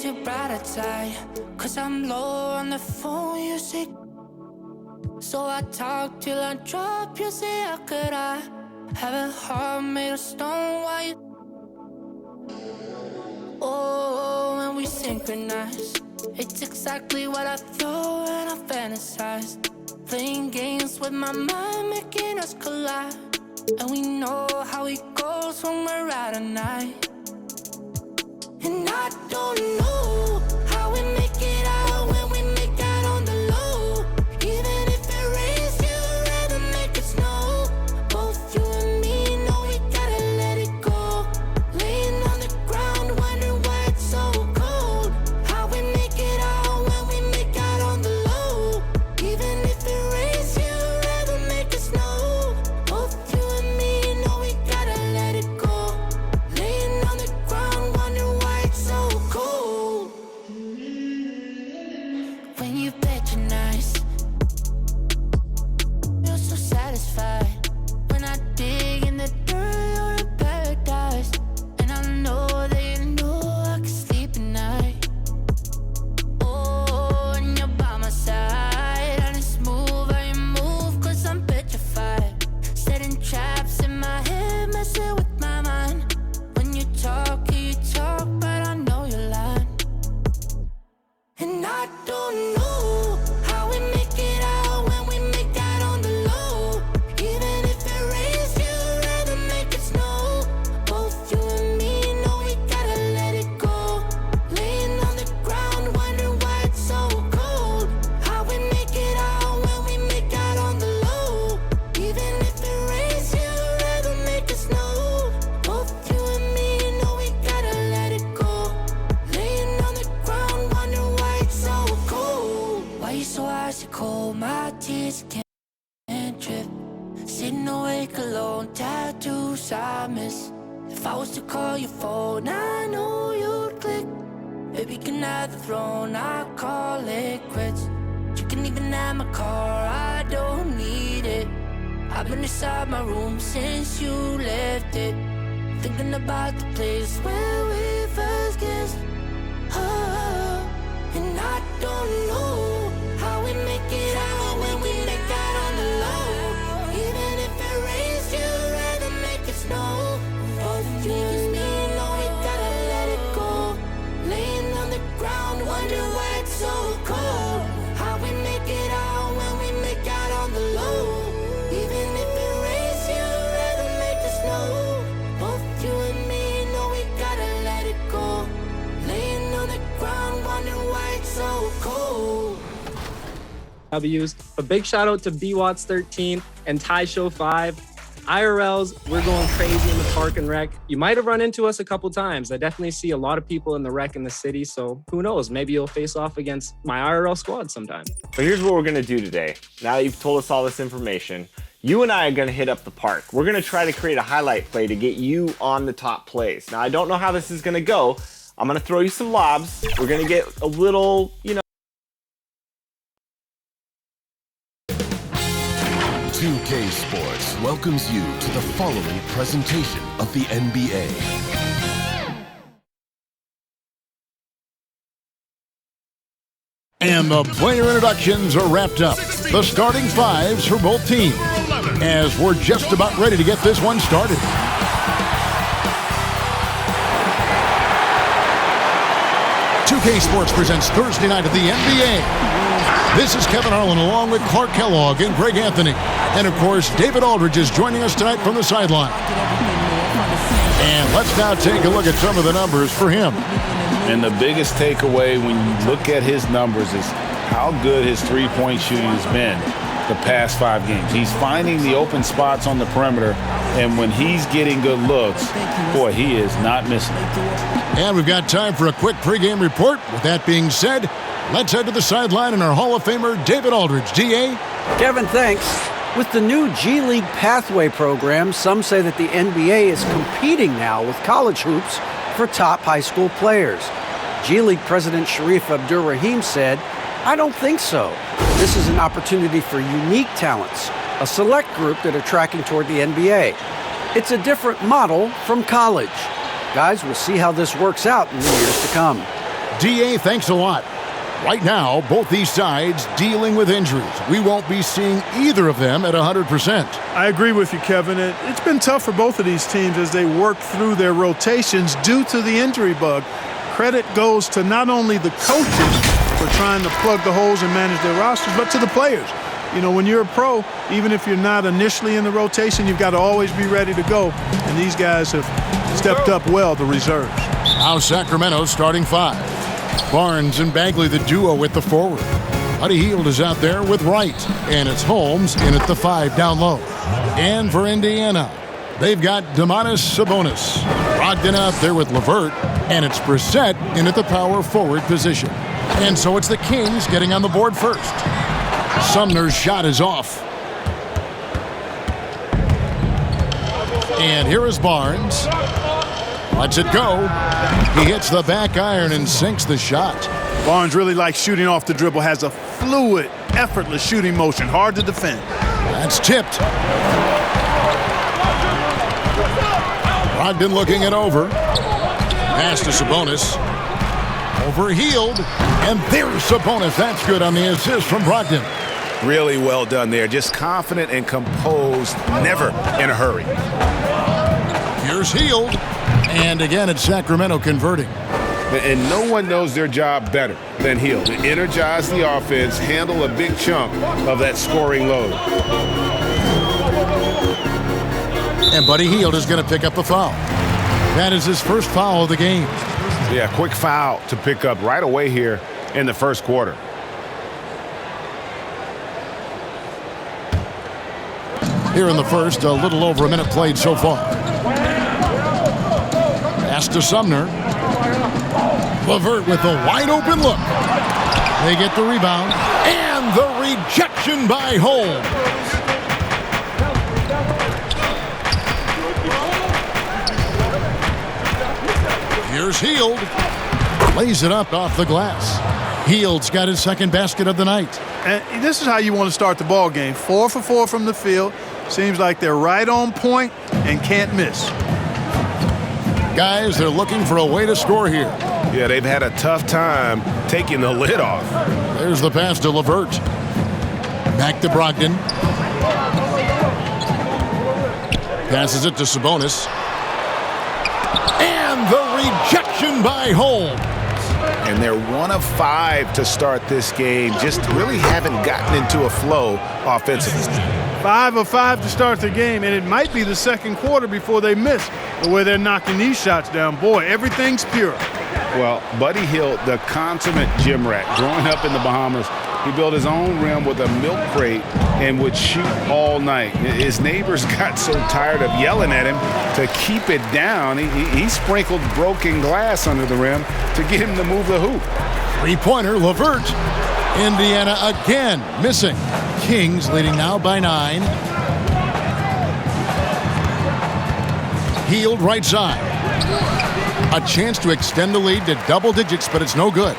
too bright outside, 'cause I'm low on the phone, you say. So I talk till I drop, you say, how could I have a heart made of stone? Why you? Oh, when we synchronize, it's exactly what I thought and I fantasized. Playing games with my mind, making us collide. And we know how it goes when we're out at night. And I don't know how we make it out when we make out on the low. Even if it rains, you'd rather make it snow. Both you and me know we gotta let it go. Laying on the ground, wondering why it's so cold. How we make it out when we make out on the low. Even if it rains, you'd rather make it snow. Both you and me know we gotta let it go. Laying on the ground, wondering why it's so cold. When you patronize, you're so satisfied. When I dig in the dirt, you're in paradise. And I know that you know I can sleep at night. Oh, and you're by my side, and it's smooth how you move, 'cause I'm petrified. Setting traps in my head, messing with my mind. When you talk, but I know you're lying. And I don't know how we make it out when we make out on the low. Even if it rains, you'd rather make it snow. Both you and me know we gotta let it go. Laying on the ground, wondering why it's so cold. How we make it out when we make out on the low. Even if it rains, you'd rather make it snow. Both you and me know we gotta let it go. Laying on the ground, wondering why it's so cold. Why you so icy cold? My tears can't drip. Sitting awake alone, tattoos I miss. If I was to call your phone, I know you'd click. Baby, can I have the throne? I call it quits. You can even have my car, I don't need it. I've been inside my room since you left it, thinking about the place where we first kissed. Oh, and I don't know how we make it out when we make out on the low. Even if it rains, you'd rather make it snow. Both you and me know we gotta let it go. Laying on the ground, wondering why it's so cold. How we make it out when we make out on the low. Even if it rains, you'd rather make it snow. Both you and me know we gotta let it go. Laying on the ground, wondering why it's so cold. W's. A big shout out to BWatts13 and Ty Show 5. IRLs, we're going crazy in the park and rec. You might have run into us a couple times. I definitely see a lot of people in the rec in the city, so who knows? Maybe you'll face off against my IRL squad sometime. But here's what we're gonna do today. Now that you've told us all this information, you and I are gonna hit up the park. We're gonna try to create a highlight play to get you on the top plays. Now, I don't know how this is gonna go. I'm gonna throw you some lobs. We're gonna get a little, 2K Sports welcomes you to the following presentation of the NBA. And the player introductions are wrapped up. The starting fives for both teams, as we're just about ready to get this one started. K Sports presents Thursday night of the NBA. This is Kevin Harlan along with Clark Kellogg and Greg Anthony. And of course, David Aldridge is joining us tonight from the sideline. And let's now take a look at some of the numbers for him. And the biggest takeaway when you look at his numbers is how good his three-point shooting has been the past 5 games. He's finding the open spots on the perimeter, and when he's getting good looks, boy, he is not missing it. And we've got time for a quick pregame report. With that being said, let's head to the sideline and our Hall of Famer, David Aldridge. D.A.? Kevin, thanks. With the new G League Pathway program, some say that the NBA is competing now with college hoops for top high school players. G League President Sharif Abdur-Rahim said, "I don't think so. This is an opportunity for unique talents, a select group that are tracking toward the NBA. It's a different model from college. Guys, we'll see how this works out in the years to come." DA, thanks a lot. Right now, both these sides dealing with injuries. We won't be seeing either of them at 100%. I agree with you, Kevin. It's been tough for both of these teams as they work through their rotations due to the injury bug. Credit goes to not only the coaches for trying to plug the holes and manage their rosters, but to the players. You know, when you're a pro, even if you're not initially in the rotation, you've got to always be ready to go. And these guys have stepped up well, the reserves. Now Sacramento starting 5. Barnes and Bagley, the duo with the forward. Buddy Hield is out there with Wright. And it's Holmes in at the 5 down low. And for Indiana, they've got Domantas Sabonis. Brogdon out there with LeVert. And it's Brissett in at the power forward position. And so it's the Kings getting on the board first. Sumner's shot is off. And here is Barnes. Lets it go. He hits the back iron and sinks the shot. Barnes really likes shooting off the dribble, has a fluid, effortless shooting motion, hard to defend. That's tipped. Brogdon looking it over. Pass to Sabonis. Over Hield. And there's Sabonis. That's good on the assist from Brogdon. Really well done there. Just confident and composed, never in a hurry. Here's Hield. And again, it's Sacramento converting. And no one knows their job better than Hield. To energize the offense, handle a big chunk of that scoring load. And Buddy Hield is going to pick up the foul. That is his first foul of the game. Yeah, quick foul to pick up right away here in the first quarter. Here in the first, a little over a minute played so far. Pass to Sumner. LeVert with the wide open look. They get the rebound. And the rejection by Holmes. Here's Hield. Lays it up off the glass. Hield's got his second basket of the night. And this is how you want to start the ball game. 4 for 4 from the field. Seems like they're right on point and can't miss. Guys, they're looking for a way to score here. Yeah, they've had a tough time taking the lid off. There's the pass to LeVert. Back to Brogdon. Passes it to Sabonis. And the rejection by Holmes. And they're 1 of 5 to start this game. Just really haven't gotten into a flow offensively. 5 of 5 to start the game, and it might be the second quarter before they miss the way they're knocking these shots down. Boy, everything's pure. Well, Buddy Hield, the consummate gym rat, growing up in the Bahamas, he built his own rim with a milk crate and would shoot all night. His neighbors got so tired of yelling at him to keep it down. He sprinkled broken glass under the rim to get him to move the hoop. Three-pointer, LeVert. Indiana again missing. Kings leading now by 9. Hield right side. A chance to extend the lead to double digits, but it's no good.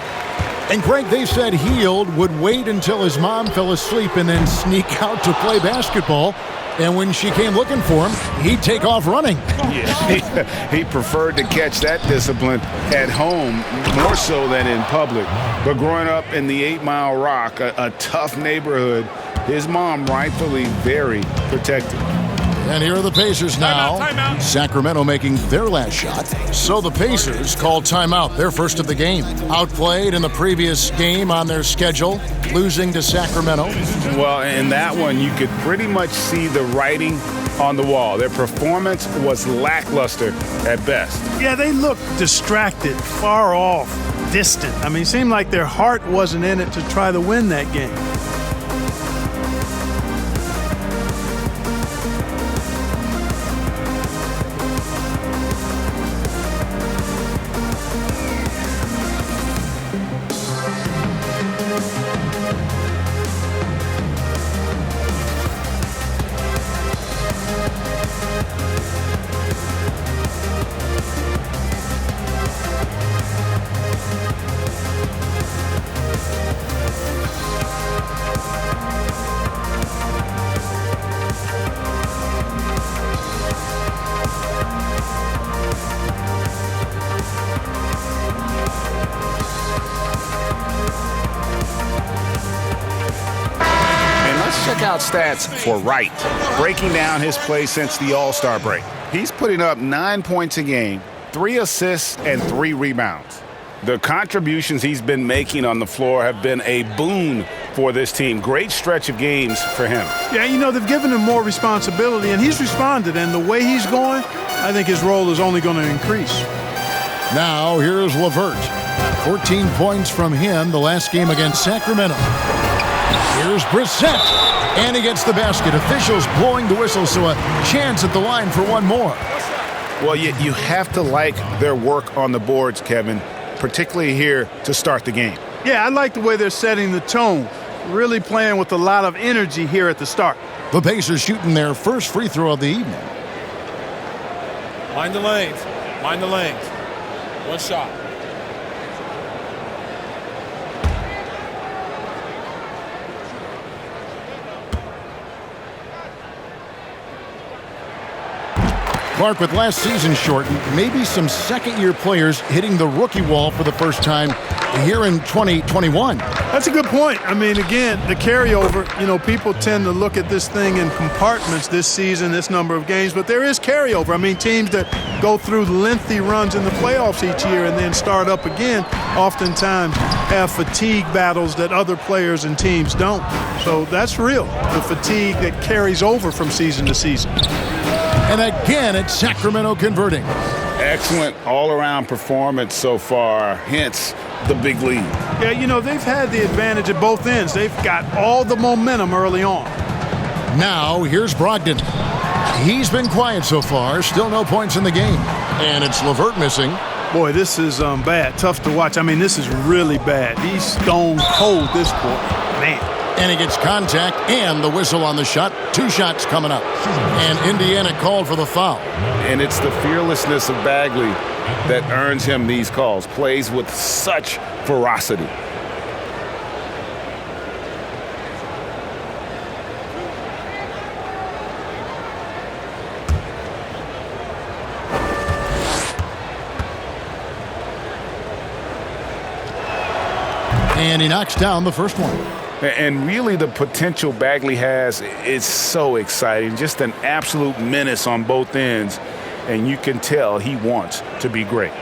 And Greg, they said Hield would wait until his mom fell asleep and then sneak out to play basketball. And when she came looking for him, he'd take off running. Yeah, he preferred to catch that discipline at home more so than in public. But growing up in the 8 Mile Rock, a tough neighborhood, his mom rightfully very protective. And here are the Pacers now. Timeout. Sacramento making their last shot. So the Pacers call timeout, their first of the game. Outplayed in the previous game on their schedule, losing to Sacramento. Well, in that one, you could pretty much see the writing on the wall. Their performance was lackluster at best. Yeah, they looked distracted, far off, distant. I mean, it seemed like their heart wasn't in it to try to win that game. out stats for Wright, breaking down his play since the All-Star break. He's putting up 9 points a game, 3 assists, and 3 rebounds. The contributions he's been making on the floor have been a boon for this team. Great stretch of games for him. Yeah, you know, they've given him more responsibility, and he's responded. And the way he's going, I think his role is only going to increase. Now, here's LeVert. 14 points from him the last game against Sacramento. Here's Brissett, and he gets the basket. Officials blowing the whistle, so a chance at the line for one more. Well, you have to like their work on the boards, Kevin, particularly here to start the game. Yeah, I like the way they're setting the tone. Really playing with a lot of energy here at the start. The Pacers shooting their first free throw of the evening. Mind the lanes. Mind the lanes. One shot. Clark, with last season shortened, maybe some second-year players hitting the rookie wall for the first time here in 2021. That's a good point. I mean, again, the carryover, you know, people tend to look at this thing in compartments this season, this number of games, but there is carryover. I mean, teams that go through lengthy runs in the playoffs each year and then start up again oftentimes have fatigue battles that other players and teams don't. So that's real, the fatigue that carries over from season to season. And again, it's Sacramento converting. Excellent all-around performance so far, hence the big lead. Yeah, you know, they've had the advantage at both ends. They've got all the momentum early on. Now, here's Brogdon. He's been quiet so far, still no points in the game. And it's LeVert missing. Boy, this is bad, tough to watch. I mean, this is really bad. He's stone cold this quarter. Man. And he gets contact and the whistle on the shot. 2 shots coming up. And Indiana called for the foul. And it's the fearlessness of Bagley that earns him these calls. Plays with such ferocity. And he knocks down the first one. And really the potential Bagley has is so exciting. Just an absolute menace on both ends. And you can tell he wants to be great.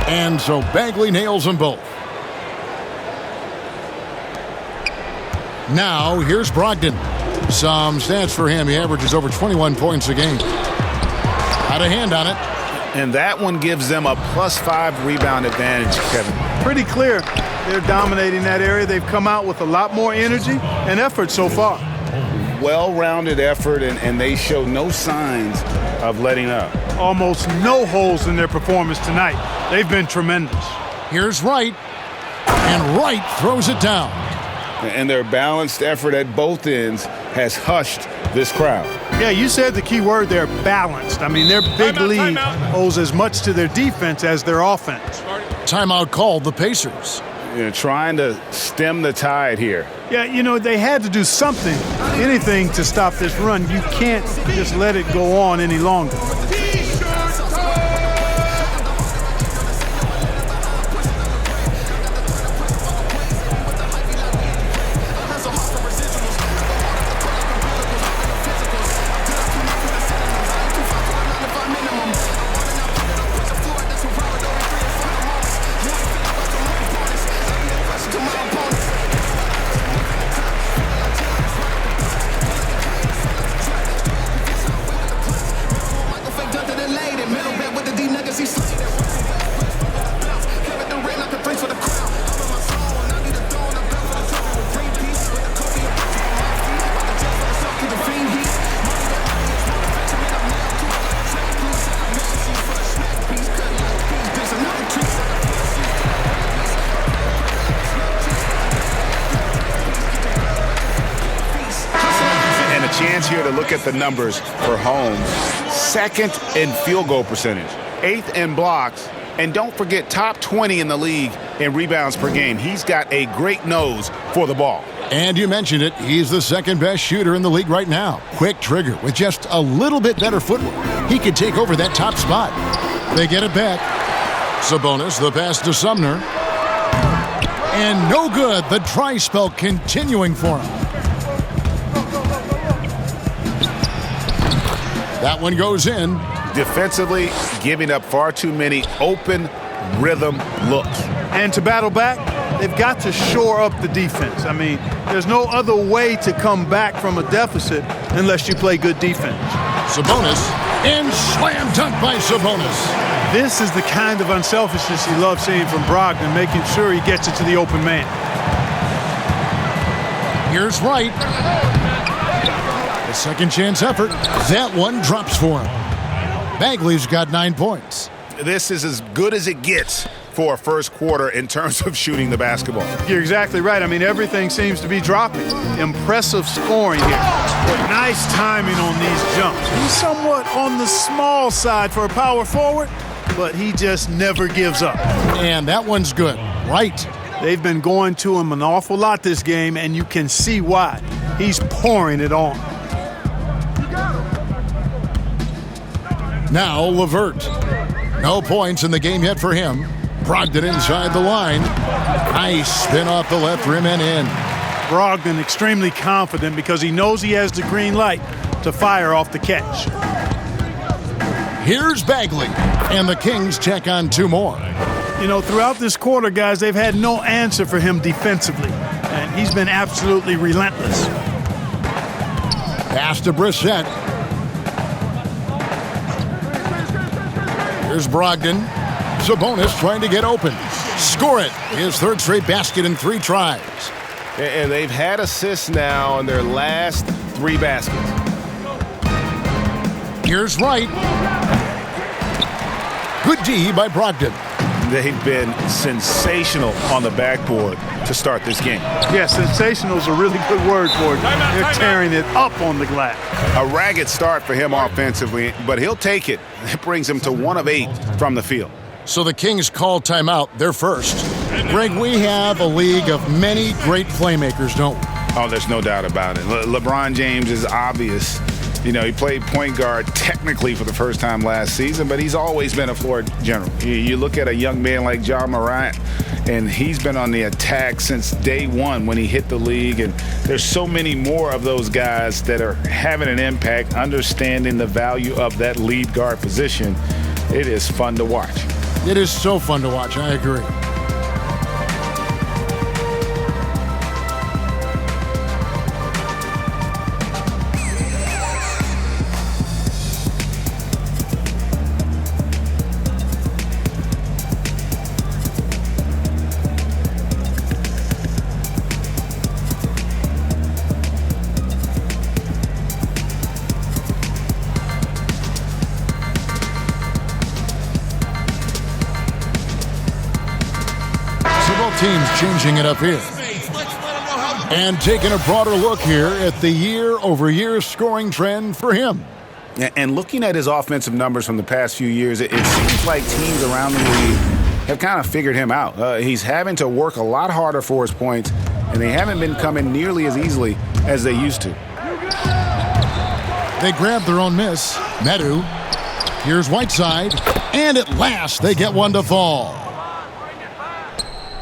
And so Bagley nails them both. Now, here's Brogdon. Some stats for him. He averages over 21 points a game. Had a hand on it. And that one gives them a +5 rebound advantage, Kevin. Pretty clear. They're dominating that area. They've come out with a lot more energy and effort so far. Well-rounded effort, and they show no signs of letting up. Almost no holes in their performance tonight. They've been tremendous. Here's Wright. And Wright throws it down. And their balanced effort at both ends has hushed this crowd. Yeah, you said the key word there, balanced. I mean, their big lead owes as much to their defense as their offense. Timeout called the Pacers. You know, trying to stem the tide here. Yeah, you know, they had to do something, anything to stop this run. You can't just let it go on any longer. Chance here to look at the numbers for Holmes. 2nd in field goal percentage, 8th in blocks, and don't forget top 20 in the league in rebounds per game. He's got a great nose for the ball. And you mentioned it, he's the second best shooter in the league right now. Quick trigger with just a little bit better footwork. He could take over that top spot. They get it back. Sabonis, the pass to Sumner. And no good. The dry spell continuing for him. That one goes in. Defensively, giving up far too many open rhythm looks. And to battle back, they've got to shore up the defense. I mean, there's no other way to come back from a deficit unless you play good defense. Sabonis, and slam dunk by Sabonis. This is the kind of unselfishness you love seeing from Brogdon, making sure he gets it to the open man. Here's Wright. A second chance effort. That one drops for him. Bagley's got 9 points. This is as good as it gets for a first quarter in terms of shooting the basketball. You're exactly right. I mean, everything seems to be dropping. Impressive scoring here. But nice timing on these jumps. He's somewhat on the small side for a power forward, but he just never gives up. And that one's good. Right. They've been going to him an awful lot this game, and you can see why. He's pouring it on. Now LeVert. No points in the game yet for him. Brogdon inside the line. Nice spin off the left rim and in. Brogdon extremely confident because he knows he has the green light to fire off the catch. Here's Bagley. And the Kings check on 2 more. You know, throughout this quarter, guys, they've had no answer for him defensively. And he's been absolutely relentless. Pass to Brissett. Here's Brogdon. Sabonis trying to get open. Score it. His third straight basket in 3 tries. And they've had assists now in their last 3 baskets. Here's Wright. Good D by Brogdon. They've been sensational on the backboard to start this game. Yeah, sensational is a really good word for it. They're tearing it up on the glass. A ragged start for him offensively, but he'll take it. It brings him to 1 of 8 from the field. So the Kings call timeout. They're first. Greg, we have a league of many great playmakers, don't we? Oh, there's no doubt about it. LeBron James is obvious. You know, he played point guard technically for the first time last season, but he's always been a floor general. You look at a young man like John Morant, and he's been on the attack since day one when he hit the league. And there's so many more of those guys that are having an impact, understanding the value of that lead guard position. It is fun to watch. It is so fun to watch. I agree. Teams changing it up here. And taking a broader look here at the year-over-year scoring trend for him. And looking at his offensive numbers from the past few years, it seems like teams around the league have kind of figured him out. He's having to work a lot harder for his points, and they haven't been coming nearly as easily as they used to. They grab their own miss. Medu. Here's Whiteside. And at last, they get one to fall.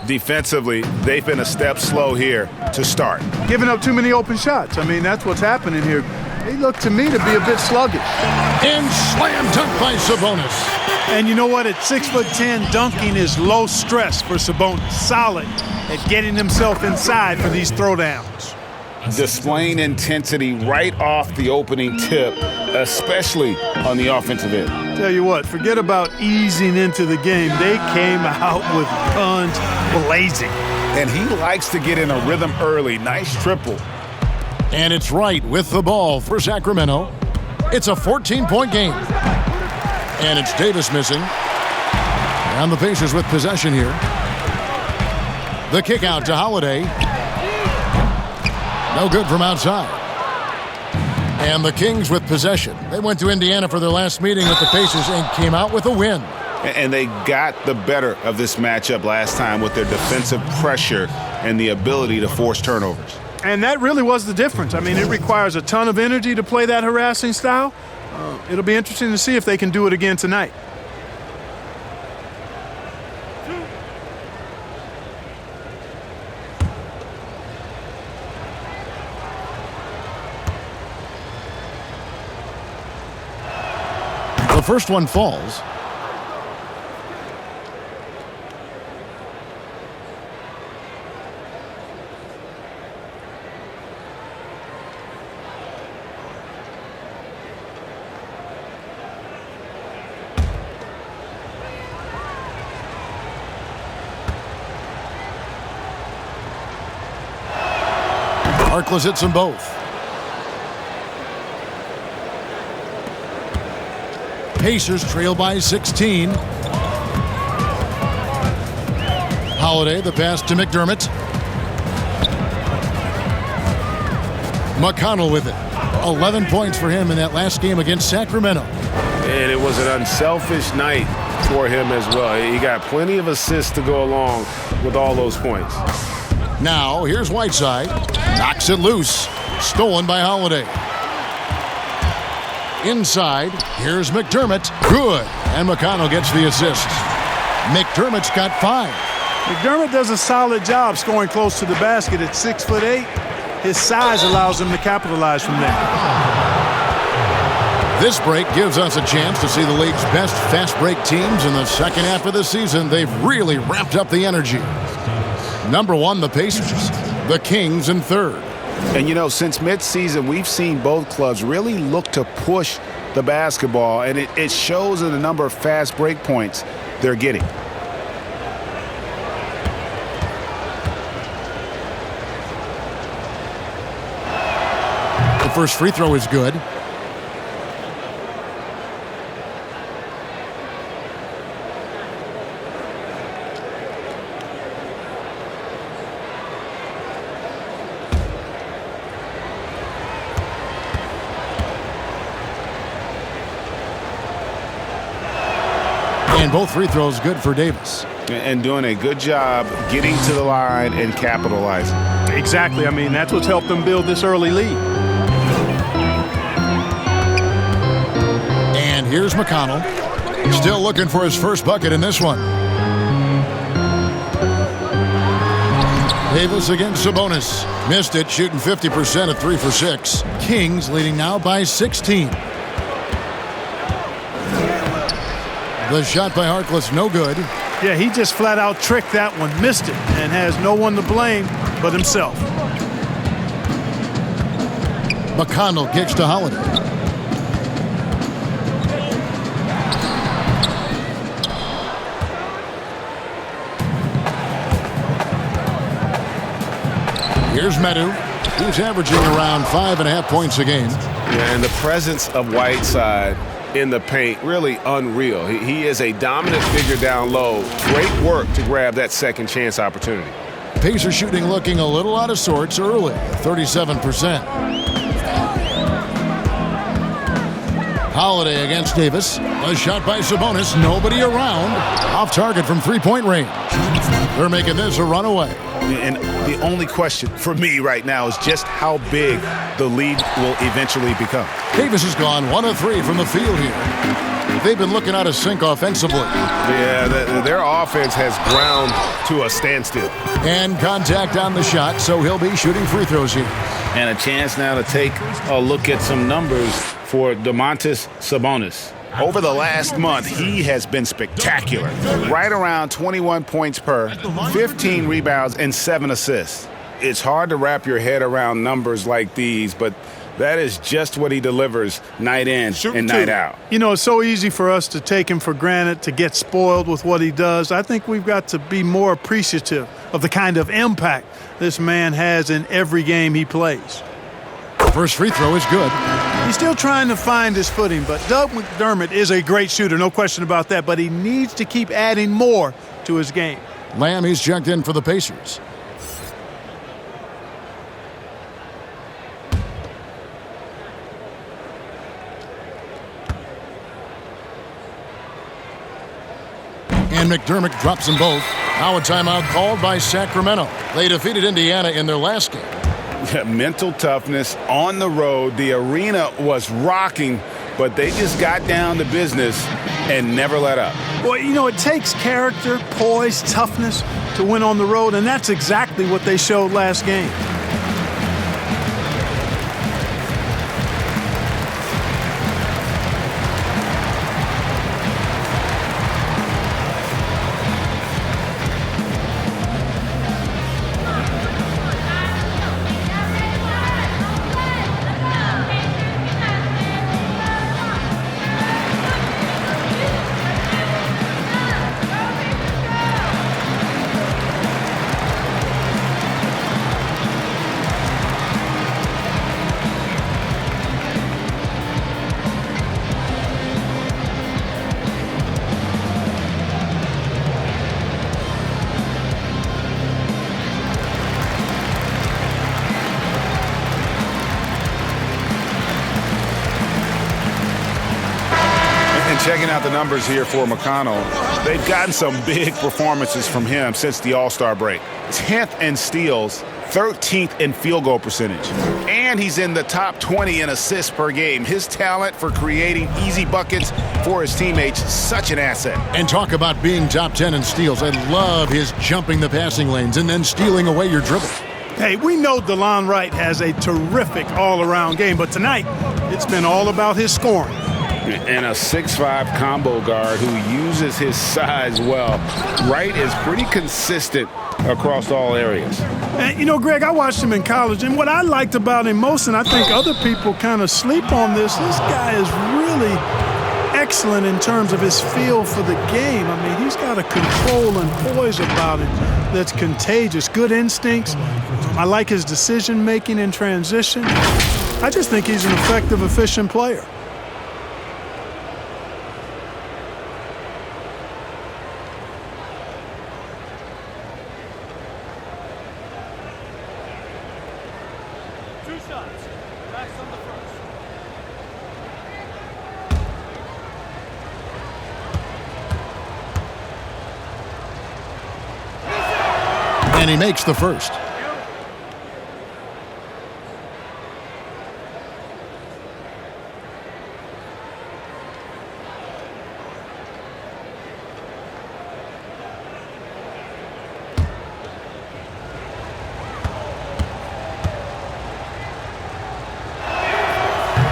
Defensively, they've been a step slow here to start. Giving up too many open shots. I mean, that's what's happening here. They look to me to be a bit sluggish. And slam dunk by Sabonis. And you know what? At 6'10", dunking is low stress for Sabonis. Solid at getting himself inside for these throwdowns. Displaying intensity right off the opening tip, especially on the offensive end. Tell you what, forget about easing into the game. They came out with guns blazing. And he likes to get in a rhythm early. Nice triple. And it's Wright with the ball for Sacramento. It's a 14-point game. And it's Davis missing. And the Pacers with possession here. The kick out to Holiday. No good from outside. And the Kings with possession. They went to Indiana for their last meeting with the Pacers and came out with a win. And they got the better of this matchup last time with their defensive pressure and the ability to force turnovers. And that really was the difference. I mean, it requires a ton of energy to play that harassing style. It'll be interesting to see if they can do it again tonight. The first one falls. Harkless hits them both. Pacers trail by 16. Holiday, the pass to McDermott. McConnell with it. 11 points for him in that last game against Sacramento. And it was an unselfish night for him as well. He got plenty of assists to go along with all those points. Now, here's Whiteside. Knocks it loose. Stolen by Holiday. Inside, here's McDermott. Good. And McConnell gets the assist. McDermott's got 5. McDermott does a solid job scoring close to the basket at 6'8". His size allows him to capitalize from there. This break gives us a chance to see the league's best fast break teams in the second half of the season. They've really ramped up the energy. Number 1, the Pacers. The Kings in third. And, you know, since midseason, we've seen both clubs really look to push the basketball, and it shows in the number of fast break points they're getting. The first free throw is good. And both free throws good for Davis. And doing a good job getting to the line and capitalizing. Exactly. I mean, that's what's helped them build this early lead. And here's McConnell. Still looking for his first bucket in this one. Davis against Sabonis. Missed it, shooting 50% at 3 for 6. Kings leading now by 16. The shot by Harkless, no good. Yeah, he just flat out tricked that one, missed it, and has no one to blame but himself. McConnell kicks to Holiday. Here's Medu, who's averaging around 5.5 points a game. Yeah, and the presence of Whiteside in the paint, really unreal. He is a dominant figure down low. Great work to grab that second chance opportunity. Pacers shooting looking a little out of sorts early, 37%. Holiday against Davis. A shot by Sabonis, nobody around. Off target from three-point range. They're making this a runaway. And the only question for me right now is just how big the lead will eventually become. Davis has gone 1 of 3 from the field here. They've been looking out of sync offensively. Yeah, their offense has ground to a standstill. And contact on the shot, so he'll be shooting free throws here. And a chance now to take a look at some numbers for Domantas Sabonis. Over the last month, he has been spectacular. Right around 21 points per, 15 rebounds, and 7 assists. It's hard to wrap your head around numbers like these, but that is just what he delivers night in and night out. You know, it's so easy for us to take him for granted, to get spoiled with what he does. I think we've got to be more appreciative of the kind of impact this man has in every game he plays. First free throw is good. He's still trying to find his footing, but Doug McDermott is a great shooter, no question about that, but he needs to keep adding more to his game. Lamb, he's checked in for the Pacers. And McDermott drops them both. Now a timeout called by Sacramento. They defeated Indiana in their last game. Mental toughness on the road. The arena was rocking, but they just got down to business and never let up. Well, you know, it takes character, poise, toughness to win on the road, and that's exactly what they showed last game. Checking out the numbers here for McConnell, they've gotten some big performances from him since the All-Star break. 10th in steals, 13th in field goal percentage. And he's in the top 20 in assists per game. His talent for creating easy buckets for his teammates, such an asset. And talk about being top 10 in steals. I love his jumping the passing lanes and then stealing away your dribble. Hey, we know DeLon Wright has a terrific all-around game, but tonight it's been all about his scoring. And a 6'5" combo guard who uses his size well. Wright is pretty consistent across all areas. And, you know, Greg, I watched him in college, and what I liked about him most, and I think other people kind of sleep on this guy is really excellent in terms of his feel for the game. I mean, he's got a control and poise about him that's contagious. Good instincts. I like his decision-making in transition. I just think he's an effective, efficient player. And he makes the first.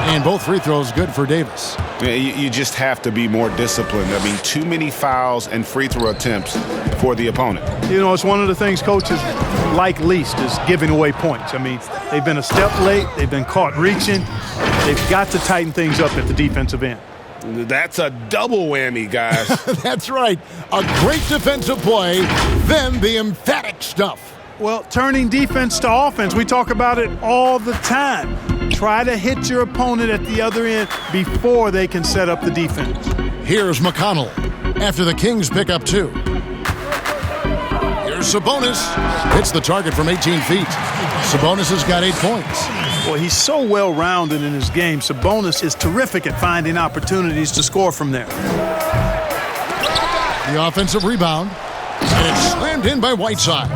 And both free throws good for Davis. You just have to be more disciplined. I mean, too many fouls and free throw attempts for the opponent. You know, it's one of the things coaches like least is giving away points. I mean, they've been a step late. They've been caught reaching. They've got to tighten things up at the defensive end. That's a double whammy, guys. That's right. A great defensive play, then the emphatic stuff. Well, turning defense to offense, we talk about it all the time. Try to hit your opponent at the other end before they can set up the defense. Here's McConnell after the Kings pick up 2. Here's Sabonis. Hits the target from 18 feet. Sabonis has got 8 points. Well, he's so well-rounded in his game. Sabonis is terrific at finding opportunities to score from there. The offensive rebound. And it's slammed in by Whiteside.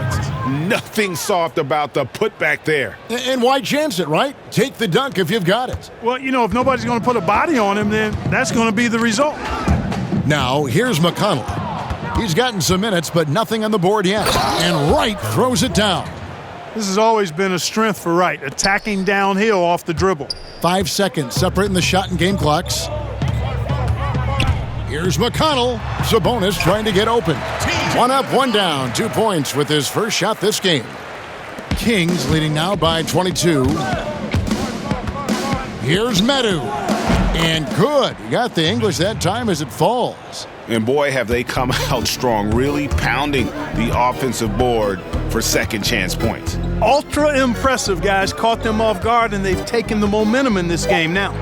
Nothing soft about the putback there. And why chance it, right? Take the dunk if you've got it. Well, you know, if nobody's going to put a body on him, then that's going to be the result. Now, here's McConnell. He's gotten some minutes, but nothing on the board yet. And Wright throws it down. This has always been a strength for Wright, attacking downhill off the dribble. 5 seconds separating the shot and game clocks. Here's McConnell. Sabonis trying to get open. 1 up, 1 down. 2 points with his first shot this game. Kings leading now by 22. Here's Medu. And good. He got the English that time as it falls. And boy, have they come out strong, really pounding the offensive board for second chance points. Ultra impressive, guys. Caught them off guard, and they've taken the momentum in this game now.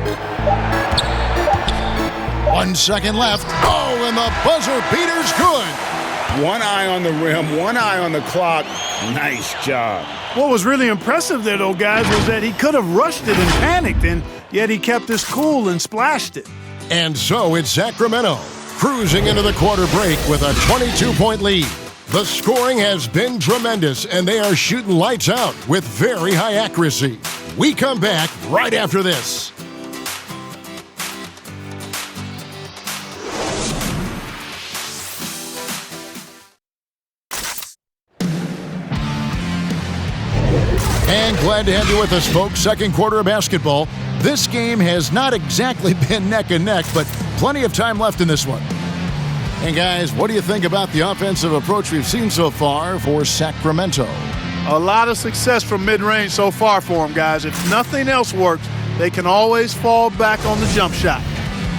1 second left. Oh, and the buzzer beater's good. One eye on the rim, one eye on the clock. Nice job. What was really impressive there, though, guys, was that he could have rushed it and panicked, and yet he kept his cool and splashed it. And so it's Sacramento cruising into the quarter break with a 22-point lead. The scoring has been tremendous, and they are shooting lights out with very high accuracy. We come back right after this. And glad to have you with us, folks. Second quarter of basketball. This game has not exactly been neck and neck, but plenty of time left in this one. And guys, what do you think about the offensive approach we've seen so far for Sacramento? A lot of success from mid-range so far for them, guys. If nothing else works, they can always fall back on the jump shot.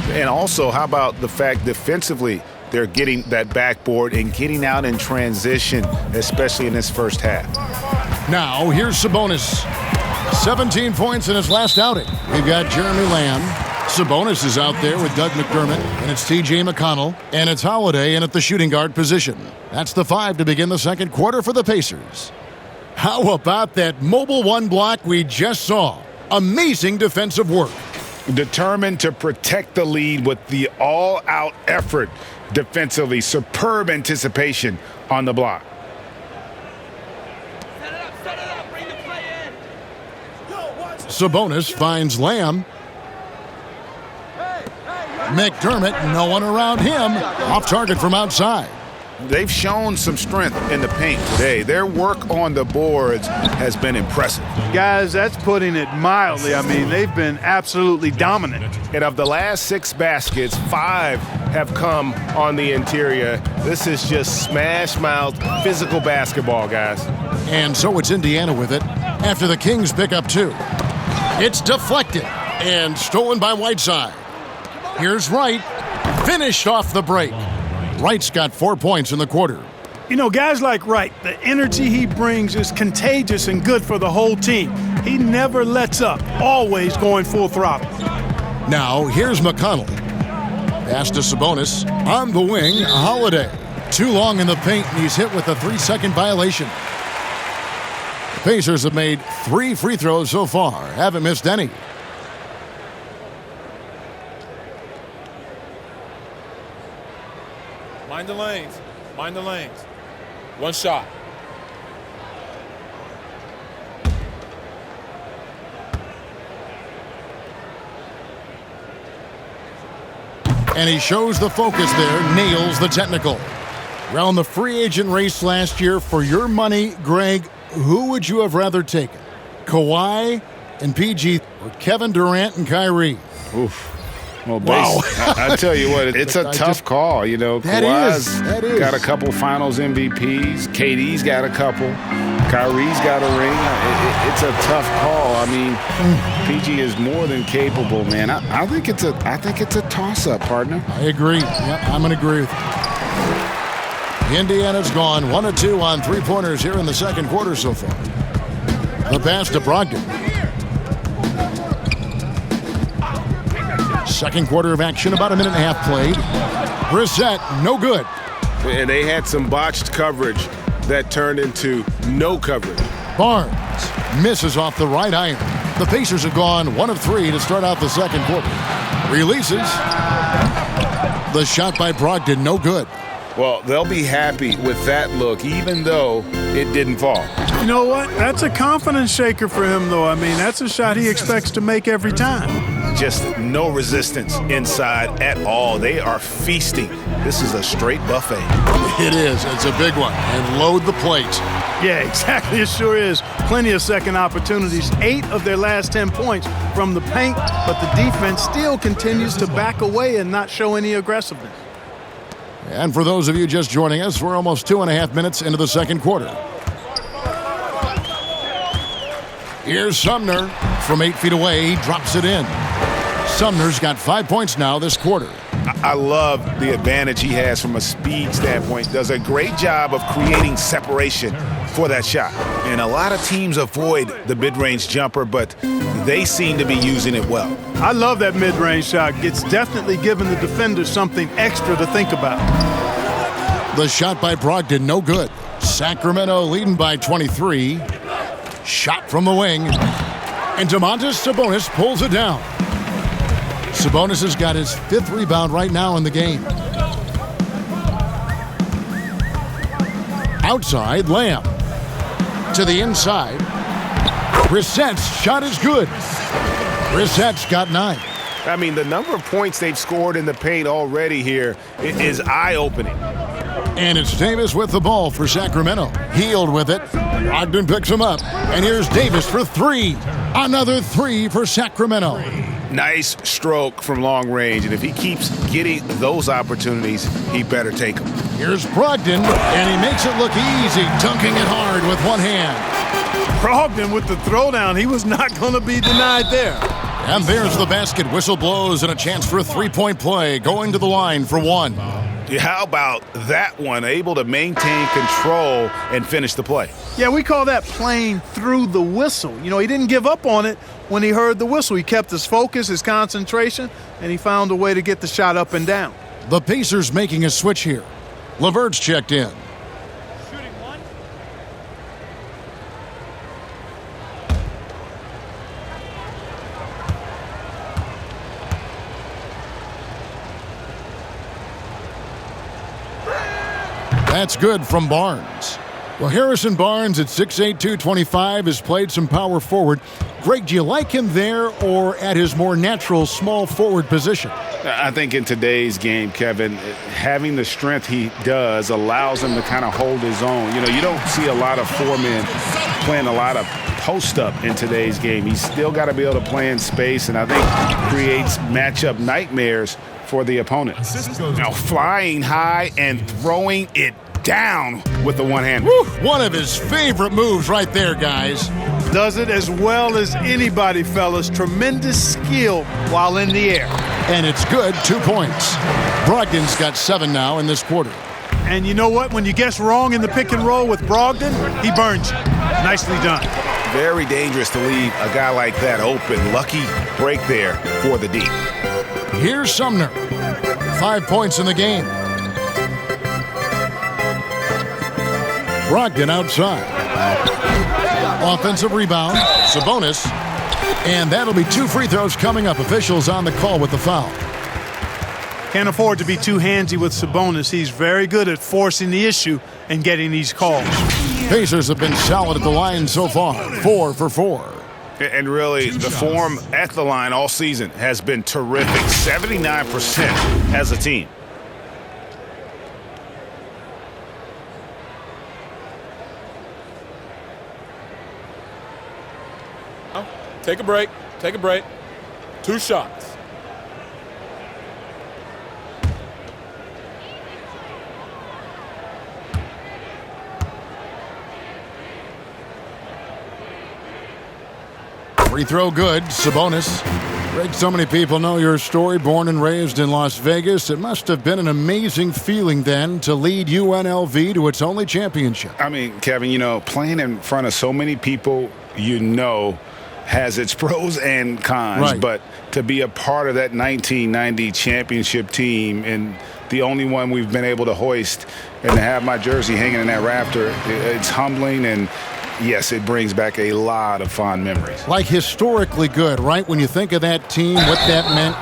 And also, how about the fact defensively they're getting that backboard and getting out in transition, especially in this first half. Now, here's Sabonis. 17 points in his last outing. We've got Jeremy Lamb. Sabonis is out there with Doug McDermott, and it's T.J. McConnell, and it's Holiday in at the shooting guard position. That's the 5 to begin the second quarter for the Pacers. How about that mobile one block we just saw? Amazing defensive work. Determined to protect the lead with the all-out effort defensively. Superb anticipation on the block. Sabonis finds Lamb. McDermott, no one around him. Off target from outside. They've shown some strength in the paint today. Their work on the boards has been impressive. Guys, that's putting it mildly. I mean, they've been absolutely dominant. And of the last 6 baskets, 5 have come on the interior. This is just smash-mouth physical basketball, guys. And so it's Indiana with it after the Kings pick up 2. It's deflected and stolen by Whiteside. Here's Wright, finished off the break. Wright's got 4 points in the quarter. You know, guys like Wright, the energy he brings is contagious and good for the whole team. He never lets up, always going full throttle. Now, here's McConnell. Pass to Sabonis. On the wing, Holiday. Too long in the paint, and he's hit with a 3-second violation. The Pacers have made 3 free throws so far, haven't missed any. Mind the lanes. Mind the lanes. One shot. And he shows the focus there, nails the technical. Around the free agent race last year, for your money, Greg, who would you have rather taken? Kawhi and PG or Kevin Durant and Kyrie? Oof. Well, wow. I tell you what, it's a tough call. You know, Kawhi's got a couple finals MVPs. KD's got a couple. Kyrie's got a ring. It's a tough call. I mean, PG is more than capable, man. I think it's a toss-up, partner. I agree. Yep, I'm going to agree with you. Indiana's gone 1 of 2 on 3-pointers here in the second quarter so far. The pass to Brogdon. Second quarter of action, about a minute and a half played. Brissett, no good. And they had some botched coverage that turned into no coverage. Barnes misses off the right iron. The Pacers have gone 1 of 3 to start out the second quarter. Releases. The shot by Brogdon, no good. Well, they'll be happy with that look, even though it didn't fall. You know what? That's a confidence shaker for him, though. I mean, that's a shot he expects to make every time. Just no resistance inside at all. They are feasting. This is a straight buffet. It is. It's a big one. And load the plate. Yeah, exactly. It sure is. Plenty of second opportunities. 8 of their last 10 points from the paint, but the defense still continues to back away and not show any aggressiveness. And for those of you just joining us, we're almost 2.5 minutes into the second quarter. Here's Sumner from 8 feet away. He drops it in. Sumner's got 5 points now this quarter. I love the advantage he has from a speed standpoint. Does a great job of creating separation for that shot. And a lot of teams avoid the mid-range jumper, but they seem to be using it well. I love that mid-range shot. It's definitely given the defenders something extra to think about. The shot by Brogdon, no good. Sacramento leading by 23. Shot from the wing. And Domantas Sabonis pulls it down. Sabonis has got his 5th rebound right now in the game. Outside, Lamb. To the inside. Brissett's shot is good. Brissett's got 9. I mean, the number of points they've scored in the paint already here is eye-opening. And it's Davis with the ball for Sacramento. Hield with it. Ogden picks him up. And here's Davis for 3. Another 3 for Sacramento. Nice stroke from long range, and if he keeps getting those opportunities, he better take them. Here's Brogdon, and he makes it look easy, dunking it hard with one hand. Brogdon with the throwdown. He was not going to be denied there. And there's the basket. Whistle blows and a chance for a three-point play. Going to the line for 1. How about that one? Able to maintain control and finish the play. Yeah, we call that playing through the whistle. You know, he didn't give up on it when he heard the whistle. He kept his focus, his concentration, and he found a way to get the shot up and down. The Pacers making a switch here. LeVert's checked in. That's good from Barnes. Well, Harrison Barnes at 6'8", 225 has played some power forward. Greg, do you like him there or at his more natural small forward position? I think in today's game, Kevin, having the strength he does allows him to kind of hold his own. You know, you don't see a lot of 4 men playing a lot of post-up in today's game. He's still got to be able to play in space, and I think creates matchup nightmares for the opponent. Now flying high and throwing it down with the one hand. One of his favorite moves right there, guys. Does it as well as anybody, fellas. Tremendous skill while in the air. And it's good, 2 points. Brogdon's got 7 now in this quarter. And you know what? When you guess wrong in the pick and roll with Brogdon, he burns you. Nicely done. Very dangerous to leave a guy like that open. Lucky break there for the D. Here's Sumner. 5 points in the game. Brogdon outside. Offensive rebound. Sabonis. And that'll be 2 free throws coming up. Officials on the call with the foul. Can't afford to be too handsy with Sabonis. He's very good at forcing the issue and getting these calls. Pacers have been solid at the line so far. 4 for 4. And really, the form at the line all season has been terrific. 79% as a team. Take a break. Take a break. 2 shots. Free throw good. Sabonis. Greg, so many people know your story. Born and raised in Las Vegas. It must have been an amazing feeling then to lead UNLV to its only championship. I mean, Kevin, you know, playing in front of so many people you know has its pros and cons, right. But to be a part of that 1990 championship team and the only one we've been able to hoist and to have my jersey hanging in that rafter, it's humbling, and yes, it brings back a lot of fond memories. Like historically good, right? When you think of that team, what that meant,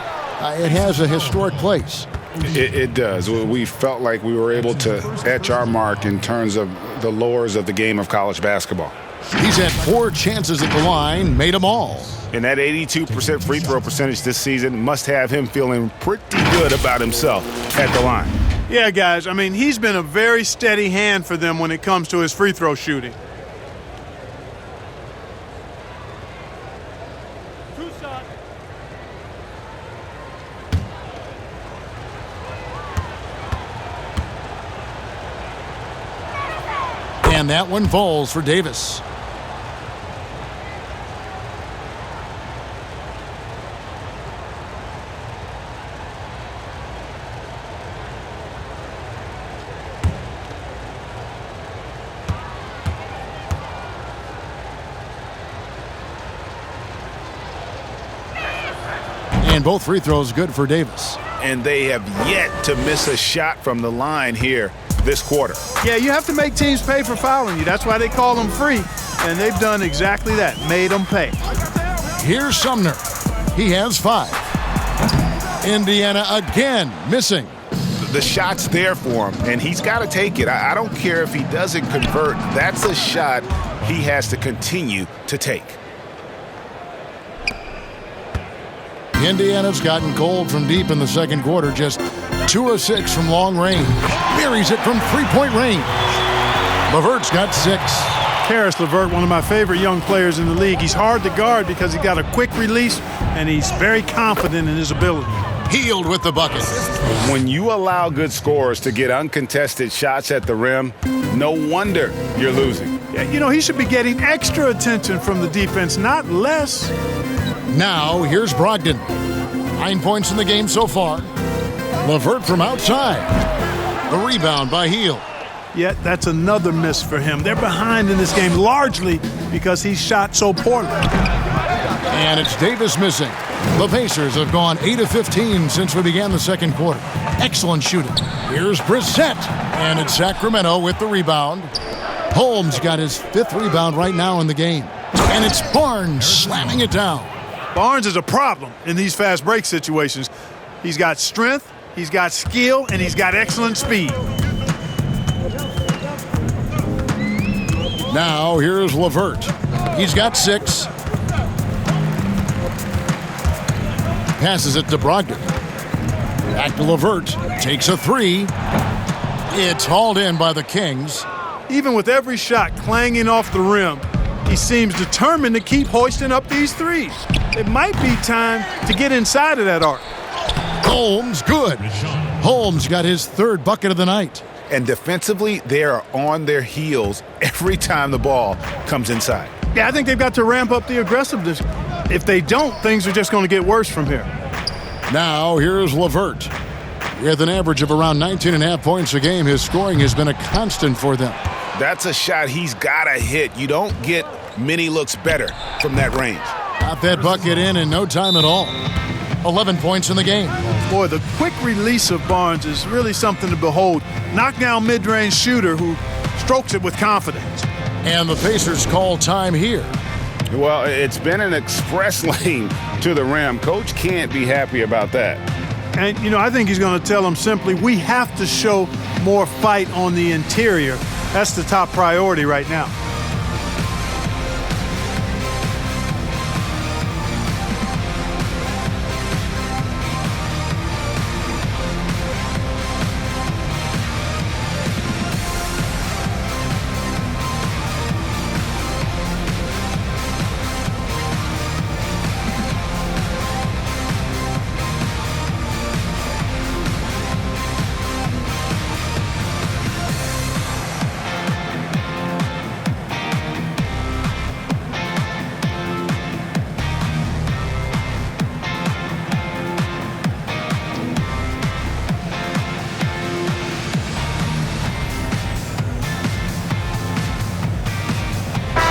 it has a historic place. It does. We felt like we were able to etch our mark in terms of the lures of the game of college basketball. He's had 4 chances at the line, made them all. And that 82% free throw percentage this season must have him feeling pretty good about himself at the line. Yeah, guys, I mean, he's been a very steady hand for them when it comes to his free throw shooting. 2 shots. And that one falls for Davis. And both free throws good for Davis. And they have yet to miss a shot from the line here this quarter. Yeah, you have to make teams pay for fouling you. That's why they call them free. And they've done exactly that, made them pay. Here's Sumner. He has 5. Indiana again missing. the shot's there for him, and he's got to take it. I don't care if he doesn't convert. That's a shot he has to continue to take. Indiana's gotten cold from deep in the second quarter, just 2 of 6 from long range. Buries it from three-point range. LeVert's got 6. Caris LeVert, one of my favorite young players in the league. He's hard to guard because he's got a quick release, and he's very confident in his ability. Hield with the bucket. When you allow good scorers to get uncontested shots at the rim, no wonder you're losing. Yeah, you know, he should be getting extra attention from the defense, not less. Now, here's Brogdon. 9 points in the game so far. LeVert from outside. The rebound by Hield. Yet that's another miss for him. They're behind in this game largely because he shot so poorly. And it's Davis missing. The Pacers have gone 8 of 15 since we began the second quarter. Excellent shooting. Here's Brissett. And it's Sacramento with the rebound. Holmes got his 5th rebound right now in the game. And it's Barnes slamming it down. Barnes is a problem in these fast break situations. He's got strength, he's got skill, and he's got excellent speed. Now here's LeVert. He's got 6. Passes it to Brogdon. Back to LeVert. Takes a 3. It's hauled in by the Kings. Even with every shot clanging off the rim, he seems determined to keep hoisting up these threes. It might be time to get inside of that arc. Holmes, good. Holmes got his 3rd bucket of the night. And defensively, they are on their heels every time the ball comes inside. Yeah, I think they've got to ramp up the aggressiveness. If they don't, things are just going to get worse from here. Now, here's LeVert. With an average of around 19.5 points a game, his scoring has been a constant for them. That's a shot he's got to hit. You don't get many looks better from that range. Got that bucket in no time at all. 11 points in the game. Boy, the quick release of Barnes is really something to behold. Knockdown mid-range shooter who strokes it with confidence. And the Pacers call time here. Well, it's been an express lane to the rim. Coach can't be happy about that. And, you know, I think he's going to tell them simply, we have to show more fight on the interior. That's the top priority right now.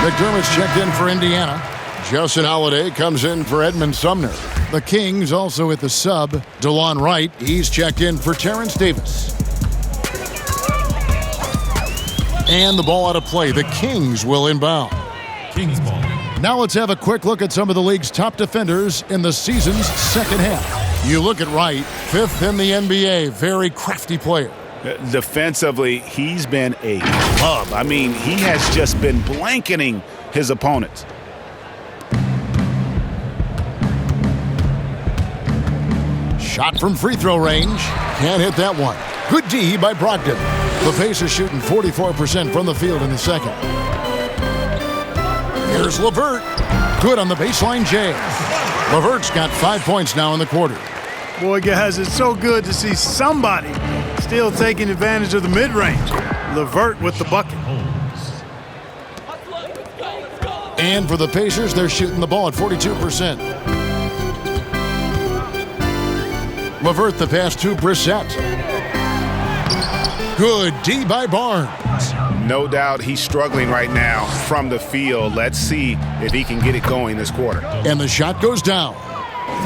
McDermott's checked in for Indiana. Justin Holiday comes in for Edmund Sumner. The Kings also at the sub. DeLon Wright, he's checked in for Terrence Davis. And the ball out of play. The Kings will inbound. Kings ball. Now let's have a quick look at some of the league's top defenders in the season's second half. You look at Wright, 5th in the NBA. Very crafty player. Defensively, he's been a hub. I mean, he has just been blanketing his opponents. Shot from free throw range. Can't hit that one. Good D by Brogdon. The Pacers shooting 44% from the field in the second. Here's LeVert. Good on the baseline J. LeVert's got 5 points now in the quarter. Boy, guys, it's so good to see somebody still taking advantage of the mid-range. LeVert with the bucket. And for the Pacers, they're shooting the ball at 42%. LeVert the pass to Brissett. Good D by Barnes. No doubt he's struggling right now from the field. Let's see if he can get it going this quarter. And the shot goes down.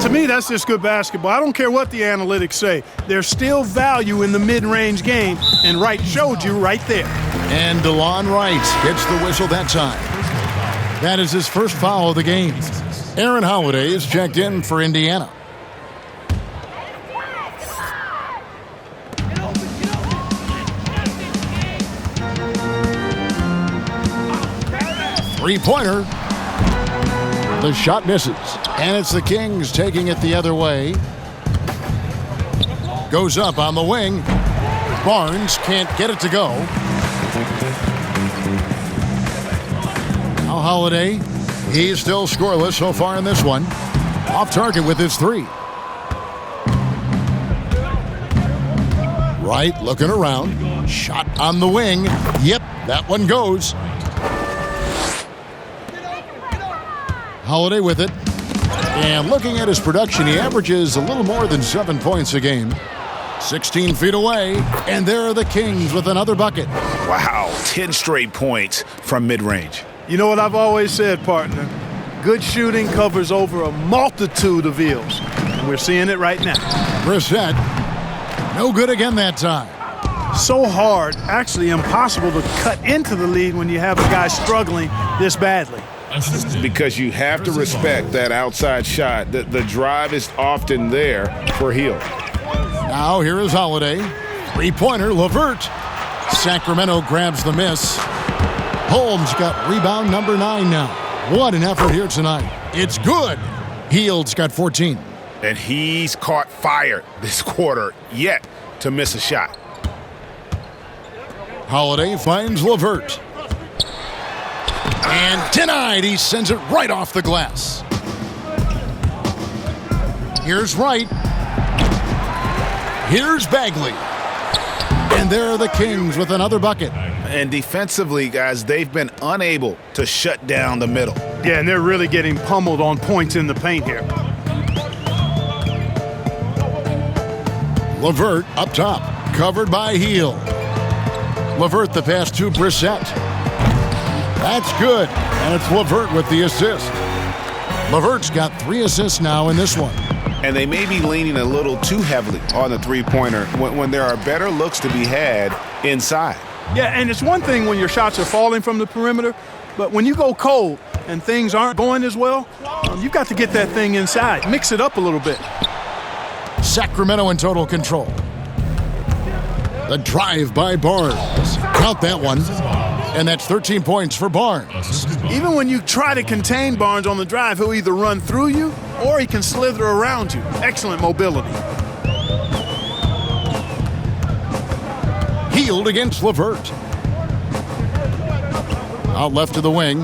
To me, that's just good basketball. I don't care what the analytics say. There's still value in the mid-range game, and Wright showed you right there. And DeLon Wright gets the whistle that time. That is his first foul of the game. Aaron Holiday is checked in for Indiana. Three-pointer. The shot misses. And it's the Kings taking it the other way. Goes up on the wing. Barnes can't get it to go. Now Holiday. He's still scoreless so far in this one. Off target with his three. Right, looking around. Shot on the wing. Yep, that one goes. Holiday with it. And looking at his production, he averages a little more than 7 points a game. 16 feet away, and there are the Kings with another bucket. Wow, 10 straight points from mid-range. You know what I've always said, partner? Good shooting covers over a multitude of ills. And we're seeing it right now. Brissett, no good again that time. So hard, actually impossible to cut into the lead when you have a guy struggling this badly. Because you have to respect that outside shot. The drive is often there for Hield. Now here is Holiday. Three-pointer, LeVert. Sacramento grabs the miss. Holmes got rebound number 9 now. What an effort here tonight. It's good. Hield's got 14. And he's caught fire this quarter yet to miss a shot. Holiday finds LeVert. And denied. He sends it right off the glass. Here's Wright. Here's Bagley. And there are the Kings with another bucket. And defensively, guys, they've been unable to shut down the middle. Yeah, and they're really getting pummeled on points in the paint here. LeVert up top, covered by Hield. LeVert the pass to Brissett. That's good, and it's LeVert with the assist. LeVert's got 3 assists now in this one. And they may be leaning a little too heavily on the three-pointer when there are better looks to be had inside. Yeah, and it's one thing when your shots are falling from the perimeter, but when you go cold and things aren't going as well, you've got to get that thing inside. Mix it up a little bit. Sacramento in total control. The drive by Barnes. Count that one. And that's 13 points for Barnes. Even when you try to contain Barnes on the drive, he'll either run through you or he can slither around you. Excellent mobility. Hield against LeVert. Out left to the wing.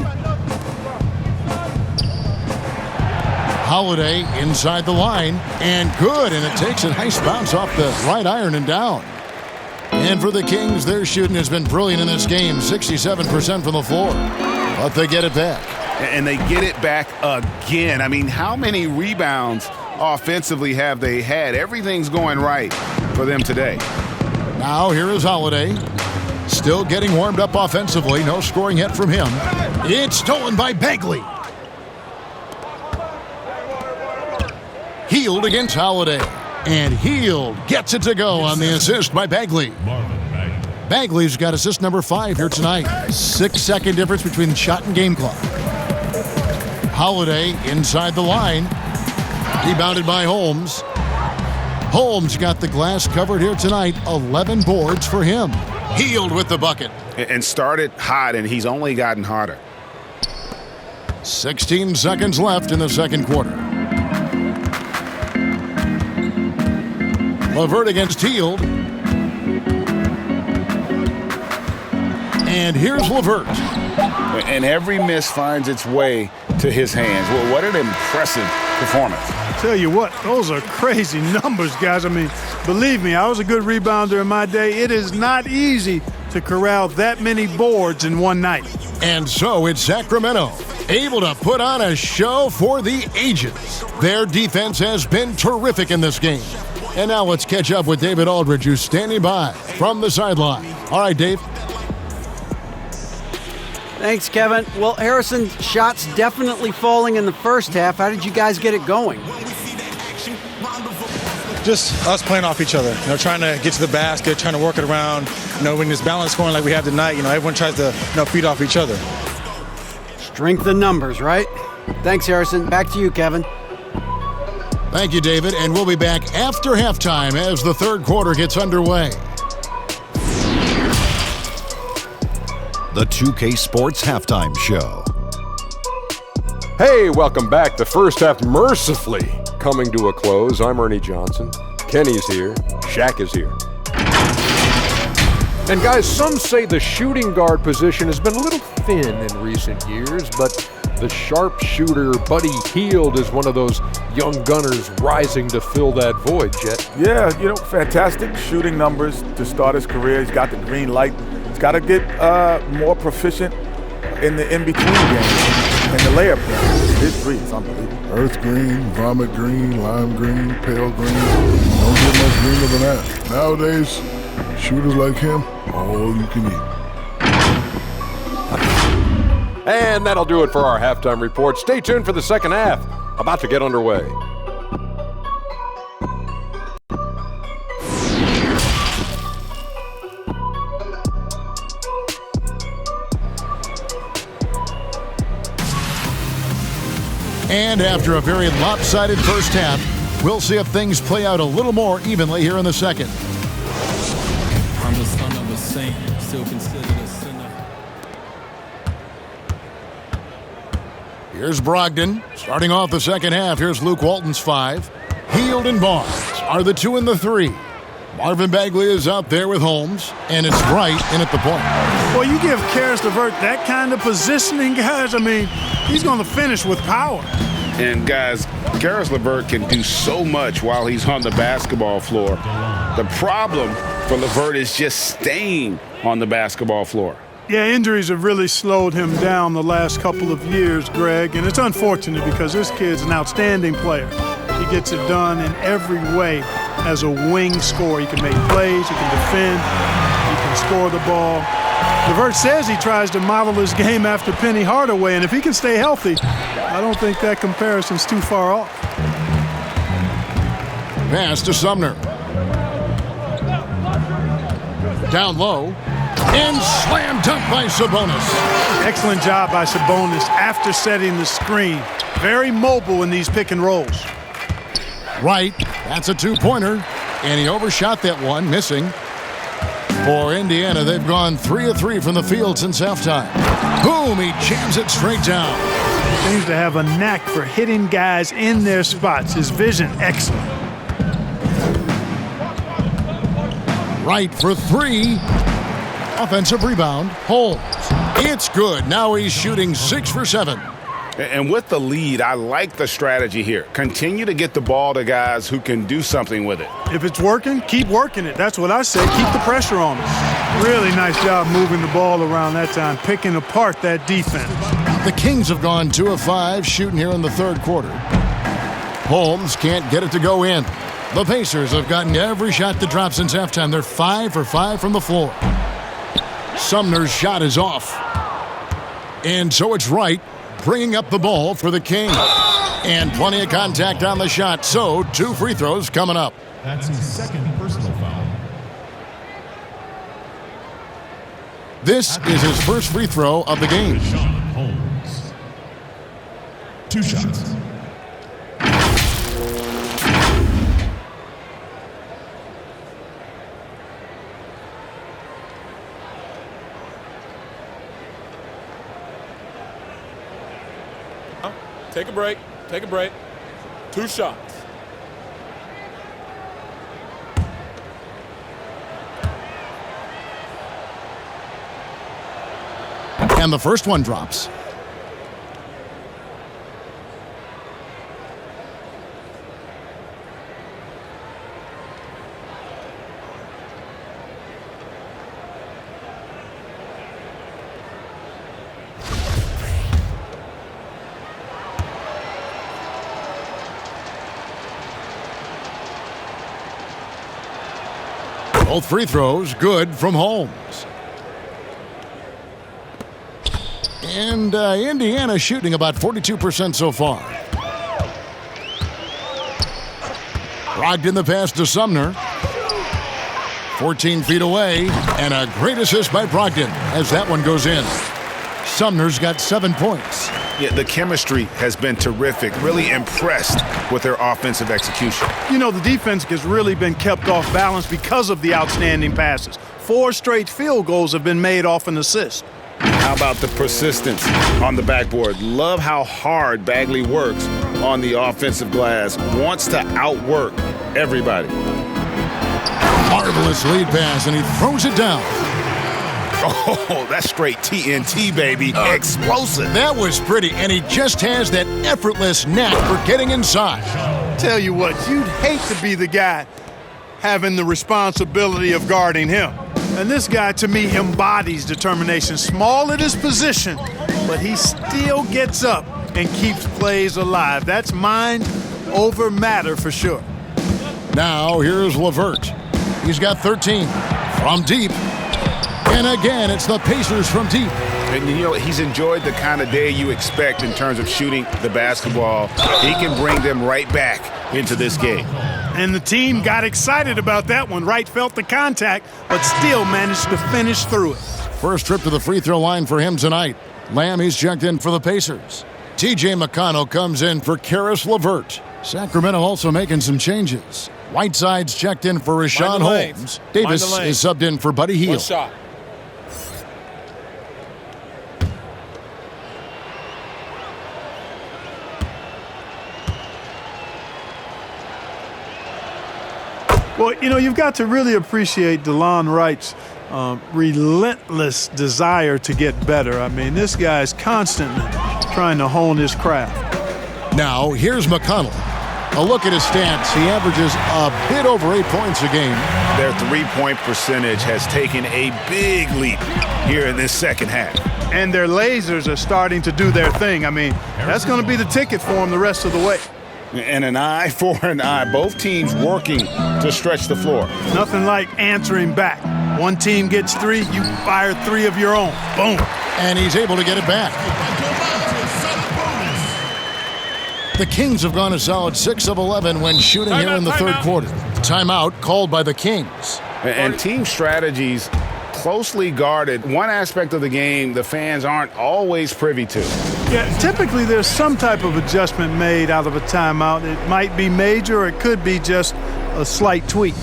Holiday inside the line. And good. And it takes a nice bounce off the right iron and down. And for the Kings, their shooting has been brilliant in this game. 67% from the floor. But they get it back. And they get it back again. I mean, how many rebounds offensively have they had? Everything's going right for them today. Now here is Holiday. Still getting warmed up offensively. No scoring yet from him. It's stolen by Bagley. Hield against Holiday. And Hield gets it to go on the assist by Bagley. Bagley's got assist number 5 here tonight. 6-second difference between shot and game clock. Holiday inside the line. Rebounded by Holmes. Holmes got the glass covered here tonight. 11 boards for him. Hield with the bucket. And started hot, and he's only gotten hotter. 16 seconds left in the second quarter. LeVert against Hield. And here's LeVert. And every miss finds its way to his hands. Well, what an impressive performance. Tell you what, those are crazy numbers, guys. I mean, believe me, I was a good rebounder in my day. It is not easy to corral that many boards in one night. And so it's Sacramento, able to put on a show for the ages. Their defense has been terrific in this game. And now let's catch up with David Aldridge, who's standing by from the sideline. All right, Dave. Thanks, Kevin. Well, Harrison, shots definitely falling in the first half. How did you guys get it going? Just us playing off each other, trying to get to the basket, trying to work it around. When this balance scoring like we have tonight, everyone tries to feed off each other. Strength in numbers, right? Thanks, Harrison. Back to you, Kevin. Thank you, David, and we'll be back after halftime as the third quarter gets underway. The 2K Sports Halftime Show. Hey, welcome back. The first half mercifully coming to a close. I'm Ernie Johnson. Kenny's here. Shaq is here. And guys, some say the shooting guard position has been a little thin in recent years, but the sharpshooter Buddy Hield is one of those young gunners rising to fill that void, Jet. Yeah, fantastic shooting numbers to start his career. He's got the green light. He's got to get more proficient in the in-between games. And the layup game, his three is unbelievable. Earth green, vomit green, lime green, pale green. Don't get much greener than that. Nowadays, shooters like him, all you can eat. And that'll do it for our halftime report. Stay tuned for the second half. About to get underway. And after a very lopsided first half, we'll see if things play out a little more evenly here in the second. I'm the son of a saint, still considered a sinner. Here's Brogdon. Starting off the second half, here's Luke Walton's 5. Hield and Barnes are the 2 and the 3. Marvin Bagley is out there with Holmes, and it's Wright in at the point. Well, you give Caris LeVert that kind of positioning, guys. I mean, he's going to finish with power. And guys, Caris LeVert can do so much while he's on the basketball floor. The problem for LeVert is just staying on the basketball floor. Yeah, injuries have really slowed him down the last couple of years, Greg, and it's unfortunate because this kid's an outstanding player. He gets it done in every way as a wing scorer. He can make plays, he can defend, he can score the ball. LeVert says he tries to model his game after Penny Hardaway, and if he can stay healthy, I don't think that comparison's too far off. Pass to Sumner. Down low. And slam dunk by Sabonis. Excellent job by Sabonis after setting the screen. Very mobile in these pick and rolls. Right, that's a 2-pointer. And he overshot that one, missing. For Indiana, they've gone 3 of 3 from the field since halftime. Boom, he jams it straight down. He seems to have a knack for hitting guys in their spots. His vision, excellent. Right for 3. Offensive rebound, Holmes. It's good. Now he's shooting 6 for 7. And with the lead, I like the strategy here. Continue to get the ball to guys who can do something with it. If it's working, keep working it. That's what I say. Keep the pressure on him. Really nice job moving the ball around that time, picking apart that defense. The Kings have gone 2 of 5 shooting here in the third quarter. Holmes can't get it to go in. The Pacers have gotten every shot that dropped since halftime. They're 5 for 5 from the floor. Sumner's shot is off. And so it's Wright bringing up the ball for the Kings. And plenty of contact on the shot. So 2 free throws coming up. That's his second personal foul. This is his first free throw of the game. Holmes. 2 shots. Take a break. Take a break. 2 shots. And the first one drops. Both free throws good from Holmes. And Indiana shooting about 42% so far. Brogdon the pass to Sumner. 14 feet away, and a great assist by Brogdon as that one goes in. Sumner's got 7 points. Yeah, the chemistry has been terrific. Really impressed with their offensive execution. You know, the defense has really been kept off balance because of the outstanding passes. 4 straight field goals have been made off an assist. How about the persistence on the backboard? Love how hard Bagley works on the offensive glass. Wants to outwork everybody. Marvelous lead pass, and he throws it down. Oh, that's straight TNT, baby. Explosive. That was pretty, and he just has that effortless knack for getting inside. Tell you what, you'd hate to be the guy having the responsibility of guarding him. And this guy, to me, embodies determination. Small at his position, but he still gets up and keeps plays alive. That's mind over matter for sure. Now, here's LeVert. He's got 13 from deep. And again, it's the Pacers from deep. And you know, he's enjoyed the kind of day you expect in terms of shooting the basketball. He can bring them right back into this game. And the team got excited about that one. Wright felt the contact, but still managed to finish through it. First trip to the free throw line for him tonight. Lamb, he's checked in for the Pacers. T.J. McConnell comes in for Caris LeVert. Sacramento also making some changes. Whiteside's checked in for Rashawn Holmes. Davis is subbed in for Buddy Hield. One shot. Well, you know, you've got to really appreciate DeLon Wright's relentless desire to get better. I mean, this guy's constantly trying to hone his craft. Now, here's McConnell. A look at his stats. He averages a bit over 8 points a game. Their three-point percentage has taken a big leap here in this second half. And their lasers are starting to do their thing. I mean, that's going to be the ticket for them the rest of the way. And an eye for an eye. Both teams working to stretch the floor. Nothing like answering back. One team gets 3, you fire 3 of your own. Boom. And he's able to get it back. The Kings have gone a solid 6 of 11 when shooting here in the third quarter. Timeout called by the Kings. And team strategies closely guarded. One aspect of the game the fans aren't always privy to. Yeah, typically there's some type of adjustment made out of a timeout. It might be major or it could be just a slight tweak.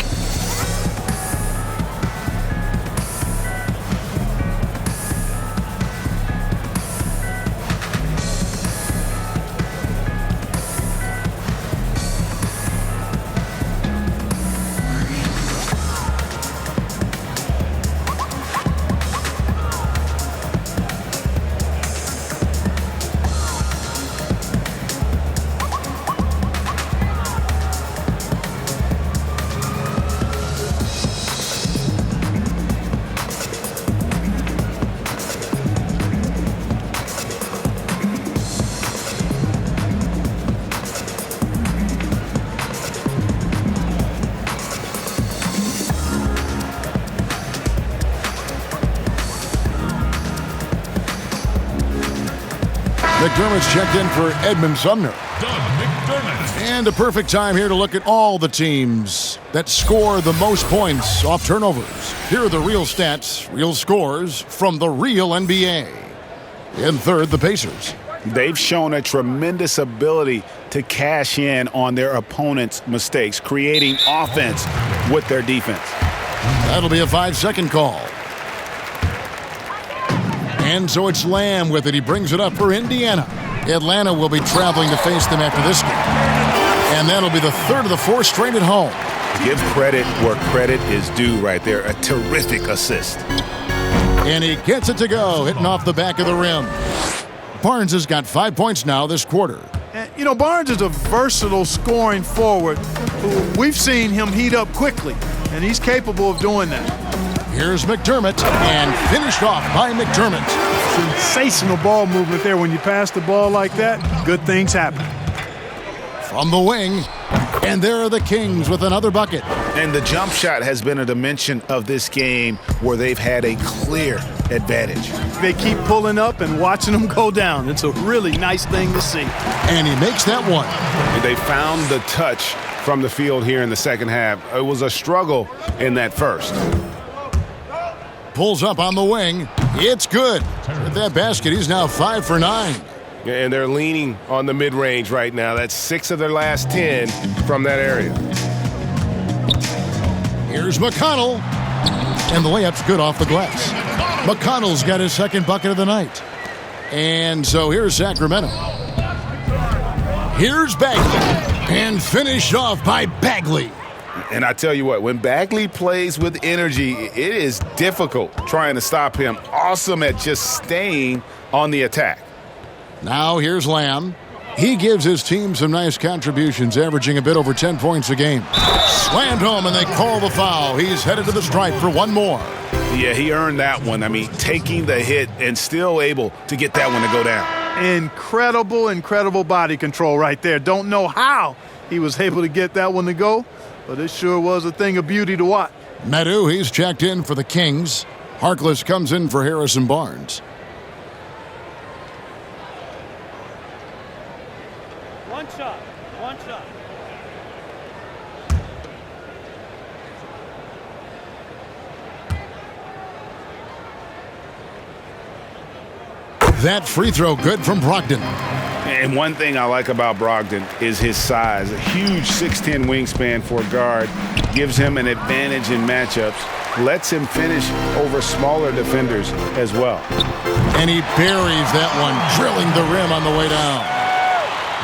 McDermott's checked in for Edmund Sumner. And a perfect time here to look at all the teams that score the most points off turnovers. Here are the real stats, real scores from the real NBA. In third, the Pacers. They've shown a tremendous ability to cash in on their opponent's mistakes, creating offense with their defense. That'll be a 5-second call. And so it's Lamb with it. He brings it up for Indiana. Atlanta will be traveling to face them after this game. And that'll be the third of the 4 straight at home. Give credit where credit is due right there. A terrific assist. And he gets it to go, hitting off the back of the rim. Barnes has got 5 points now this quarter. You know, Barnes is a versatile scoring forward. We've seen him heat up quickly, and he's capable of doing that. Here's McDermott, and finished off by McDermott. Sensational ball movement there. When you pass the ball like that, good things happen. From the wing, and there are the Kings with another bucket. And the jump shot has been a dimension of this game where they've had a clear advantage. They keep pulling up and watching them go down. It's a really nice thing to see. And he makes that one. They found the touch from the field here in the second half. It was a struggle in that first. Pulls up on the wing. It's good. With that basket, he's now 5 for 9. And they're leaning on the mid-range right now. That's 6 of their last 10 from that area. Here's McConnell. And the layup's good off the glass. McConnell's got his second bucket of the night. And so here's Sacramento. Here's Bagley. And finished off by Bagley. And I tell you what, when Bagley plays with energy, it is difficult trying to stop him. Awesome at just staying on the attack. Now here's Lamb. He gives his team some nice contributions, averaging a bit over 10 points a game. Slammed home, and they call the foul. He's headed to the stripe for one more. Yeah, he earned that one. I mean, taking the hit and still able to get that one to go down. Incredible body control right there. Don't know how he was able to get that one to go, but it sure was a thing of beauty to watch. Medu, he's checked in for the Kings. Harkless comes in for Harrison Barnes. One shot. That free throw good from Brogdon. And one thing I like about Brogdon is his size. A huge 6'10 wingspan for a guard. Gives him an advantage in matchups. Lets him finish over smaller defenders as well. And he buries that one, drilling the rim on the way down.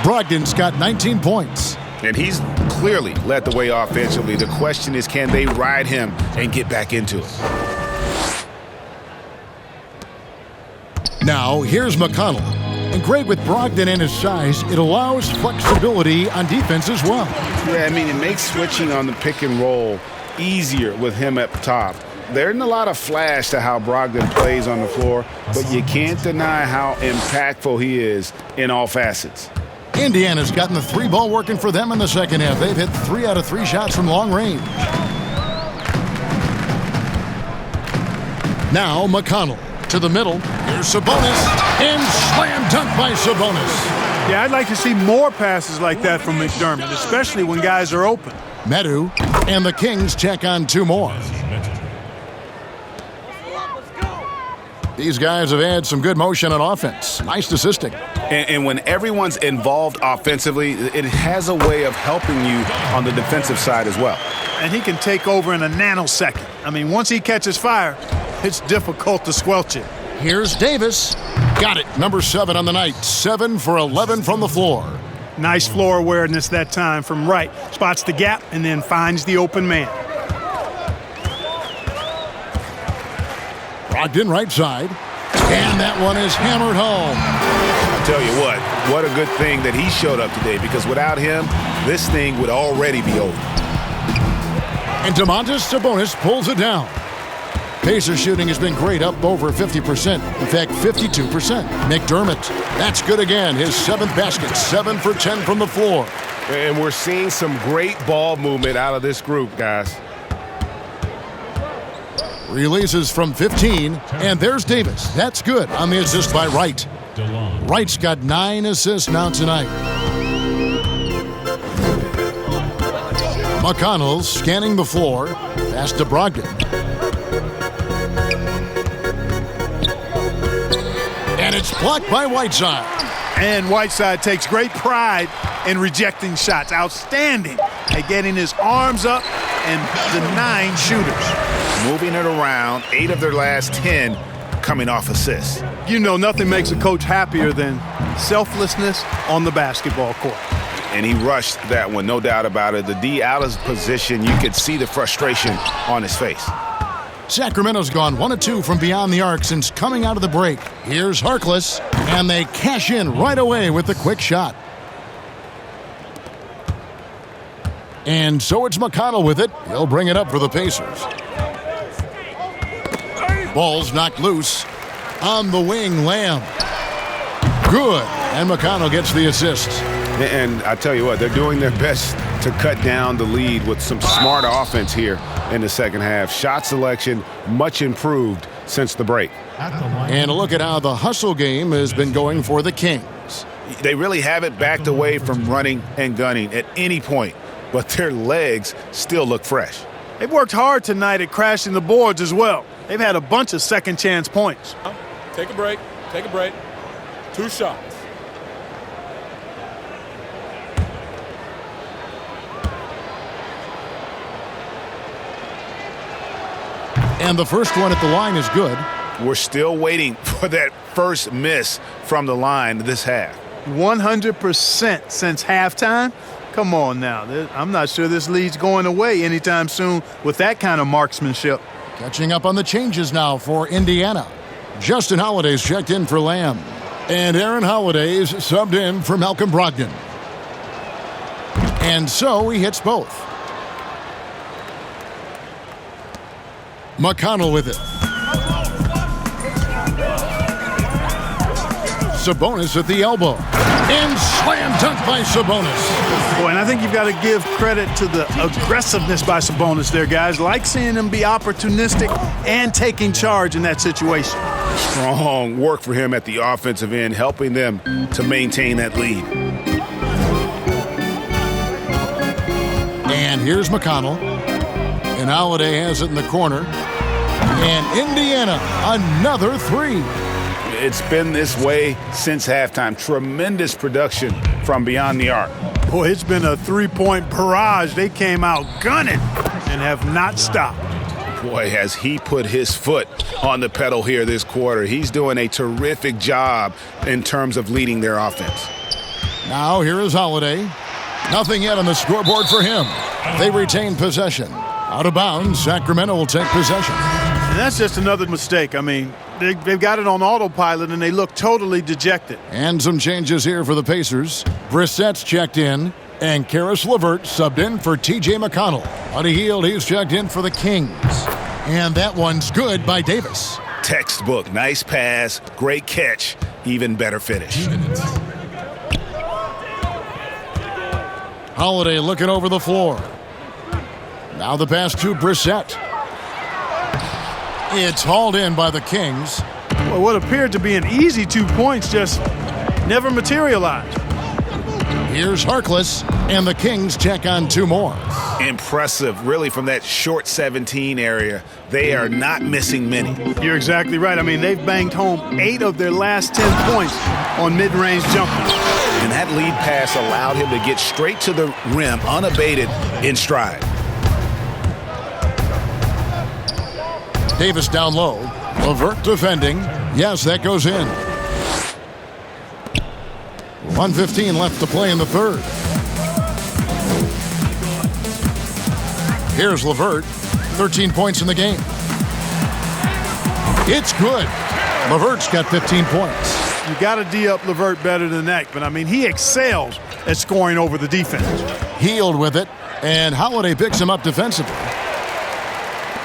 Brogdon's got 19 points. And he's clearly led the way offensively. The question is, can they ride him and get back into it? Now, here's McConnell. And Greg, with Brogdon and his size, it allows flexibility on defense as well. Yeah, I mean, it makes switching on the pick and roll easier with him at the top. There isn't a lot of flash to how Brogdon plays on the floor, but you can't deny how impactful he is in all facets. Indiana's gotten the three ball working for them in the second half. They've hit 3 out of 3 shots from long range. Now McConnell to the middle. Here's Sabonis. And slam dunk by Sabonis. Yeah, I'd like to see more passes like that from McDermott, especially when guys are open. Medu and the Kings check on 2 more. These guys have had some good motion on offense. Nice assisting. And when everyone's involved offensively, it has a way of helping you on the defensive side as well. And he can take over in a nanosecond. I mean, once he catches fire, it's difficult to squelch it. Here's Davis. Got it. Number 7 on the night. 7 for 11 from the floor. Nice floor awareness that time from right. Spots the gap and then finds the open man. Brogdon right side. And that one is hammered home. I tell you what a good thing that he showed up today, because without him, this thing would already be over. And Domantas Sabonis pulls it down. Pacers shooting has been great, up over 50%. In fact, 52%. McDermott, that's good again. His 7th basket, 7 for 10 from the floor. And we're seeing some great ball movement out of this group, guys. Releases from 15, and there's Davis. That's good on the assist by Wright. Wright's got 9 assists now tonight. McConnell scanning the floor. Pass to Brogdon. And it's blocked by Whiteside. And Whiteside takes great pride in rejecting shots. Outstanding at getting his arms up and denying shooters. Moving it around, 8 of their last 10 coming off assists. You know, nothing makes a coach happier than selflessness on the basketball court. And he rushed that one, no doubt about it. The D out of position, you could see the frustration on his face. Sacramento's gone 1 of 2 from beyond the arc since coming out of the break. Here's Harkless, and they cash in right away with the quick shot. And so it's McConnell with it. He'll bring it up for the Pacers. Ball's knocked loose. On the wing, Lamb. Good. And McConnell gets the assist. And I tell you what, they're doing their best to cut down the lead with some smart offense here in the second half. Shot selection much improved since the break. And a look at how the hustle game has been going for the Kings. They really haven't backed away from running and gunning at any point, but their legs still look fresh. They've worked hard tonight at crashing the boards as well. They've had a bunch of second chance points. Take a break. 2 shots. And the first one at the line is good. We're still waiting for that first miss from the line this half. 100% since halftime? Come on now. I'm not sure this lead's going away anytime soon with that kind of marksmanship. Catching up on the changes now for Indiana. Justin Holiday's checked in for Lamb. And Aaron Holiday's subbed in for Malcolm Brogdon. And so he hits both. McConnell with it. Sabonis at the elbow. And slam dunk by Sabonis. Boy, and I think you've got to give credit to the aggressiveness by Sabonis there, guys. Like seeing him be opportunistic and taking charge in that situation. Strong work for him at the offensive end, helping them to maintain that lead. And here's McConnell. And Holiday has it in the corner. And Indiana, another three. It's been this way since halftime. Tremendous production from beyond the arc. Boy, it's been a three-point barrage. They came out gunning and have not stopped. Boy, has he put his foot on the pedal here this quarter. He's doing a terrific job in terms of leading their offense. Now here is Holiday. Nothing yet on the scoreboard for him. They retain possession. Out of bounds, Sacramento will take possession. And that's just another mistake. I mean, they've got it on autopilot, and they look totally dejected. And some changes here for the Pacers. Brissett's checked in, and Caris LeVert subbed in for T.J. McConnell. Buddy Hield, he's checked in for the Kings. And that one's good by Davis. Textbook, nice pass, great catch, even better finish. Holiday looking over the floor. Now the pass to Brissett. It's hauled in by the Kings. Well, what appeared to be an easy 2 points just never materialized. Here's Harkless, and the Kings check on two more. Impressive, really, from that short 17 area. They are not missing many. You're exactly right. I mean, they've banged home 8 of their last 10 points on mid-range jumpers. And that lead pass allowed him to get straight to the rim unabated in stride. Davis down low. LeVert defending. Yes, that goes in. 1:15 left to play in the third. Here's LeVert. 13 points in the game. It's good. LeVert's got 15 points. You got to D up LeVert better than that, but I mean, he excels at scoring over the defense. Hield with it, and Holiday picks him up defensively.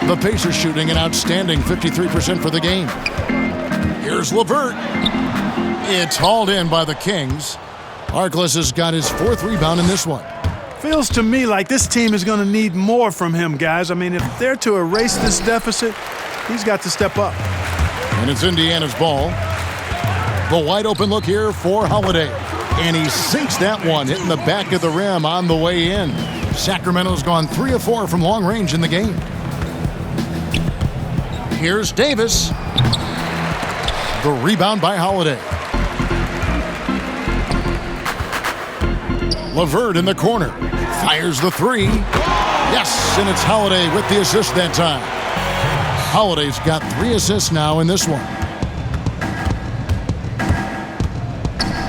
The Pacers shooting an outstanding 53% for the game. Here's LeVert. It's hauled in by the Kings. Harkless has got his 4th rebound in this one. Feels to me like this team is going to need more from him, guys. I mean, if they're to erase this deficit, he's got to step up. And it's Indiana's ball. The wide open look here for Holiday. And he sinks that one, hitting the back of the rim on the way in. Sacramento's gone 3 of 4 from long range in the game. Here's Davis. The rebound by Holiday. LeVert in the corner. Fires the 3. Yes, and it's Holiday with the assist that time. Holiday's got 3 assists now in this one.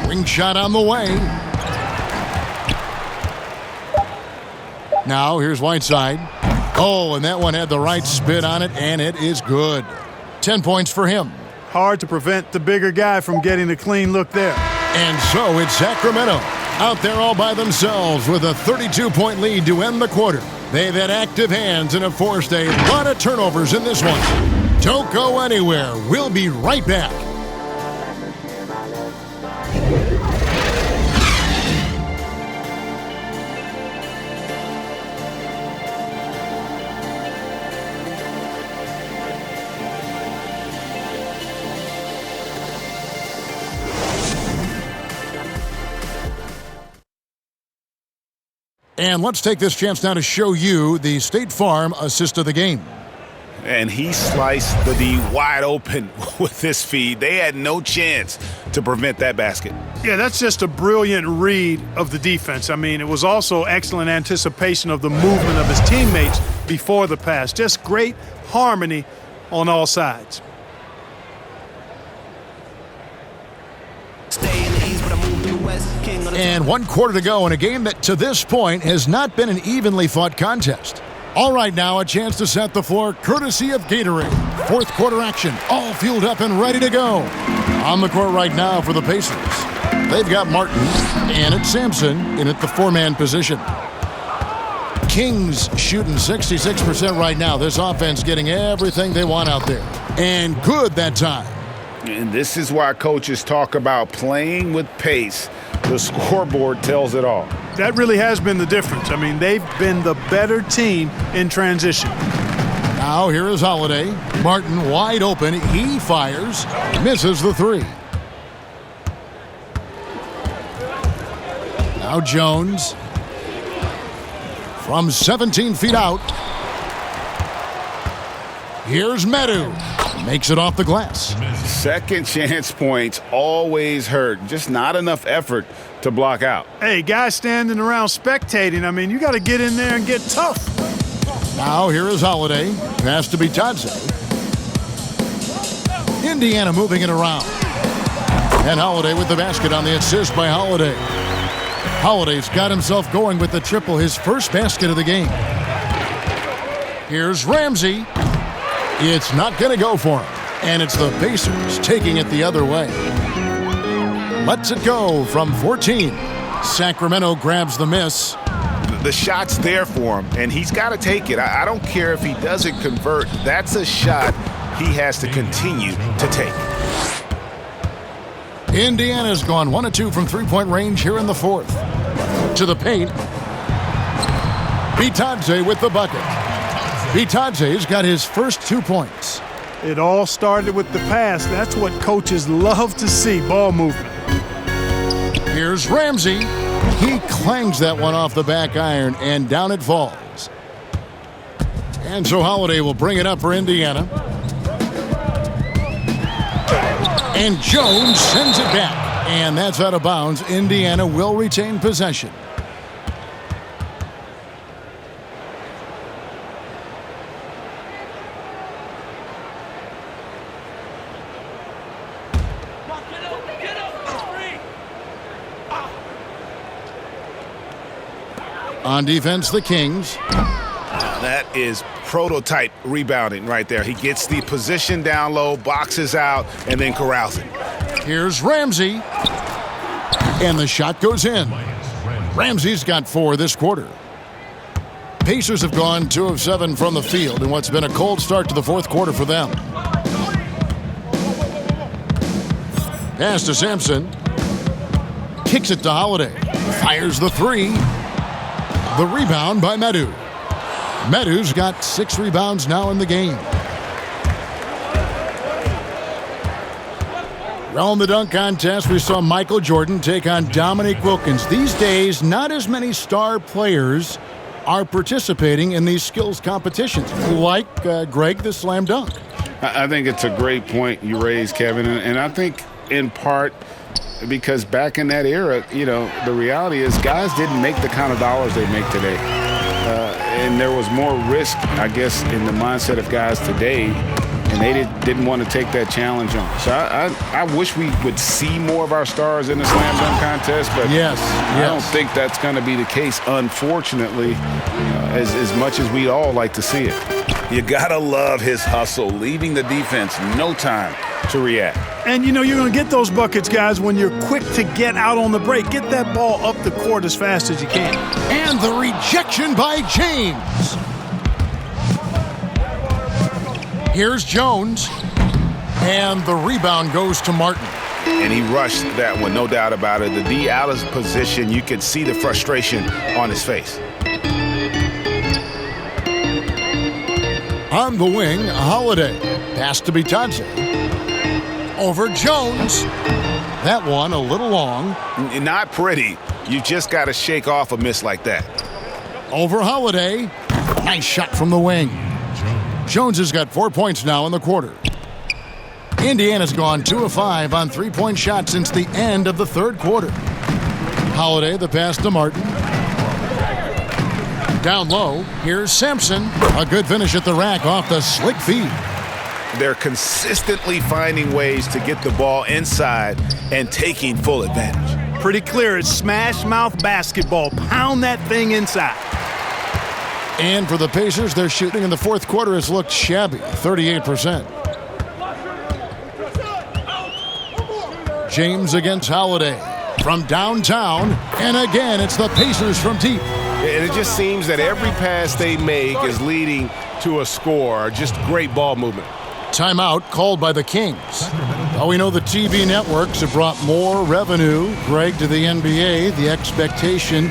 Ring shot on the way. Now here's Whiteside. Oh, and that one had the right spin on it, and it is good. 10 points for him. Hard to prevent the bigger guy from getting a clean look there. And so it's Sacramento out there all by themselves with a 32-point lead to end the quarter. They've had active hands and have forced a lot of turnovers in this one. Don't go anywhere. We'll be right back. And let's take this chance now to show you the State Farm assist of the game. And he sliced the D wide open with this feed. They had no chance to prevent that basket. Yeah, that's just a brilliant read of the defense. I mean, it was also excellent anticipation of the movement of his teammates before the pass. Just great harmony on all sides. And 1 quarter to go in a game that to this point has not been an evenly fought contest. All right, now a chance to set the floor courtesy of Gatorade. 4th quarter action, all fueled up and ready to go. On the court right now for the Pacers. They've got Martin and it's Sampson in at the 4-man position. Kings shooting 66% right now. This offense getting everything they want out there. And good that time. And this is why coaches talk about playing with pace. The scoreboard tells it all. That really has been the difference. I mean, they've been the better team in transition. Now here is Holiday. Martin wide open. He fires. Misses the 3. Now Jones. From 17 feet out. Here's Medu. Makes it off the glass. Second chance points always hurt. Just not enough effort to block out. Hey, guys standing around spectating, I mean, you got to get in there and get tough. Now here is Holiday. Pass to Bitadze. Indiana moving it around. And Holiday with the basket on the assist by Holiday. Holiday's got himself going with the triple, his first basket of the game. Here's Ramsey. It's not going to go for him. And it's the Pacers taking it the other way. Lets it go from 14. Sacramento grabs the miss. The shot's there for him, and he's got to take it. I don't care if he doesn't convert. That's a shot he has to continue to take. Indiana's gone 1 of 2 from 3-point range here in the 4th. To the paint. Bitadze with the bucket. Bitadze's got his first 2 points. It all started with the pass. That's what coaches love to see, ball movement. Here's Ramsey. He clangs that one off the back iron, and down it falls. And so Holiday will bring it up for Indiana. And Jones sends it back. And that's out of bounds. Indiana will retain possession. On defense, the Kings. That is prototype rebounding right there. He gets the position down low, boxes out, and then corrals it. Here's Ramsey. And the shot goes in. Ramsey's got 4 this quarter. Pacers have gone 2 of 7 from the field in what's been a cold start to the 4th quarter for them. Pass to Sampson. Kicks it to Holiday. Fires the 3. The rebound by Medu. Medu's got 6 rebounds now in the game. Around the dunk contest, we saw Michael Jordan take on Dominique Wilkins. These days, not as many star players are participating in these skills competitions, like Greg the slam dunk. I think it's a great point you raised, Kevin, and I think in part because back in that era, you know, the reality is guys didn't make the kind of dollars they make today. And there was more risk, I guess, in the mindset of guys today, and they didn't want to take that challenge on. So I wish we would see more of our stars in the slam dunk contest, but I don't think that's going to be the case, unfortunately, as much as we'd all like to see it. You got to love his hustle, leaving the defense no time to react. And, you know, you're going to get those buckets, guys, when you're quick to get out on the break. Get that ball up the court as fast as you can. And the rejection by James. Here's Jones. And the rebound goes to Martin. And he rushed that one, no doubt about it. The D out of position, you could see the frustration on his face. On the wing, Holiday. Pass to Bitadze. Over Jones. That one a little long. Not pretty. You just got to shake off a miss like that. Over Holiday. Nice shot from the wing. Jones has got 4 points now in the quarter. Indiana's gone 2 of 5 on 3-point shots since the end of the 3rd quarter. Holiday, the pass to Martin. Down low, here's Sampson. A good finish at the rack off the slick feed. they're consistently finding ways to get the ball inside and taking full advantage. Pretty clear, it's smash mouth basketball. Pound that thing inside. And for the Pacers, their shooting in the fourth quarter has looked shabby, 38%. James against Holiday from downtown, and again, it's the Pacers from deep. And it just seems that every pass they make is leading to a score. Just great ball movement. Timeout called by the Kings. Well, we know the TV networks have brought more revenue, Greg, to the NBA. The expectation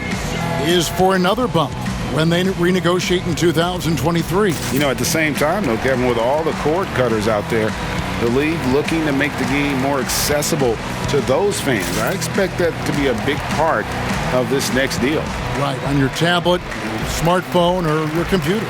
is for another bump when they renegotiate in 2023. You know, at the same time, though, Kevin, with all the cord cutters out there, the league looking to make the game more accessible to those fans. I expect that to be a big part of this next deal. Right, on your tablet, smartphone, or your computer.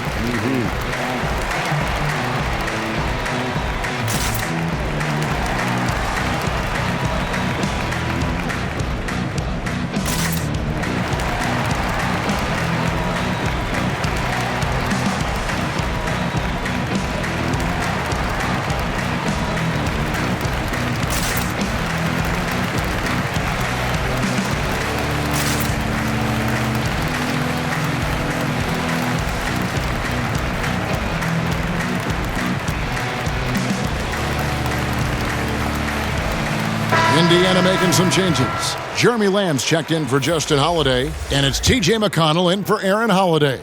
Indiana making some changes. Jeremy Lamb's checked in for Justin Holiday, and it's T.J. McConnell in for Aaron Holiday.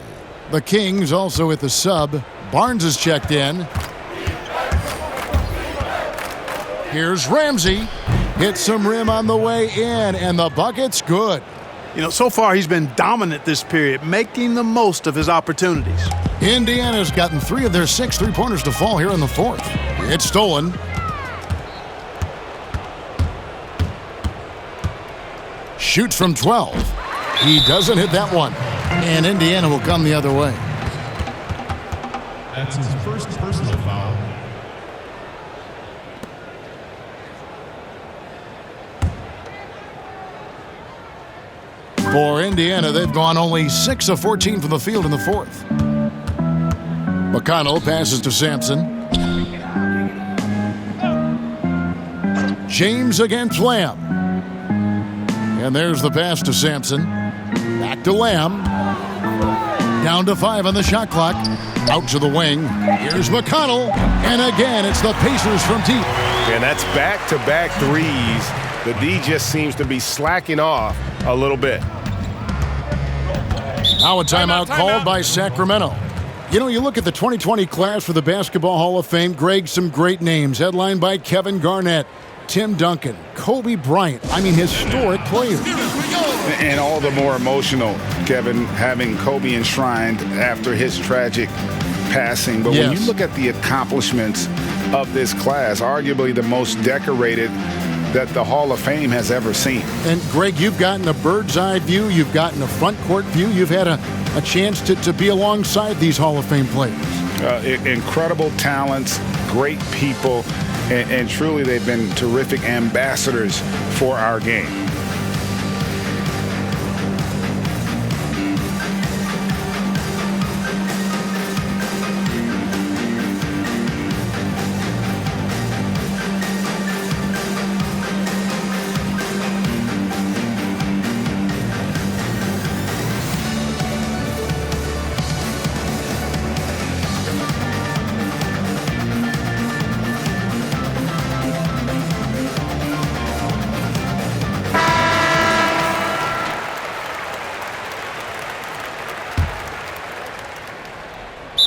The Kings also at the sub. Barnes is checked in. Here's Ramsey. Hits some rim on the way in, and the bucket's good. You know, so far he's been dominant this period, making the most of his opportunities. Indiana's gotten 3 of their 6 three-pointers to fall here in the fourth. It's stolen. Shoots from 12. He doesn't hit that one. And Indiana will come the other way. That's his first personal foul. For Indiana, they've gone only 6 of 14 from the field in the fourth. McConnell passes to Sampson. James against Lamb. And there's the pass to Sampson. Back to Lamb. Down to 5 on the shot clock. Out to the wing. Here's McConnell. And again, it's the Pacers from deep. And that's back-to-back threes. The D just seems to be slacking off a little bit. Now a timeout called by Sacramento. You know, you look at the 2020 class for the Basketball Hall of Fame, Greg, some great names, headlined by Kevin Garnett, Tim Duncan, Kobe Bryant. I mean, historic players. And all the more emotional, Kevin, having Kobe enshrined after his tragic passing. But when you look at the accomplishments of this class, arguably the most decorated that the Hall of Fame has ever seen. And Greg, you've gotten a bird's eye view, you've gotten a front court view, you've had a chance to be alongside these Hall of Fame players. Incredible talents, great people, and truly they've been terrific ambassadors for our game.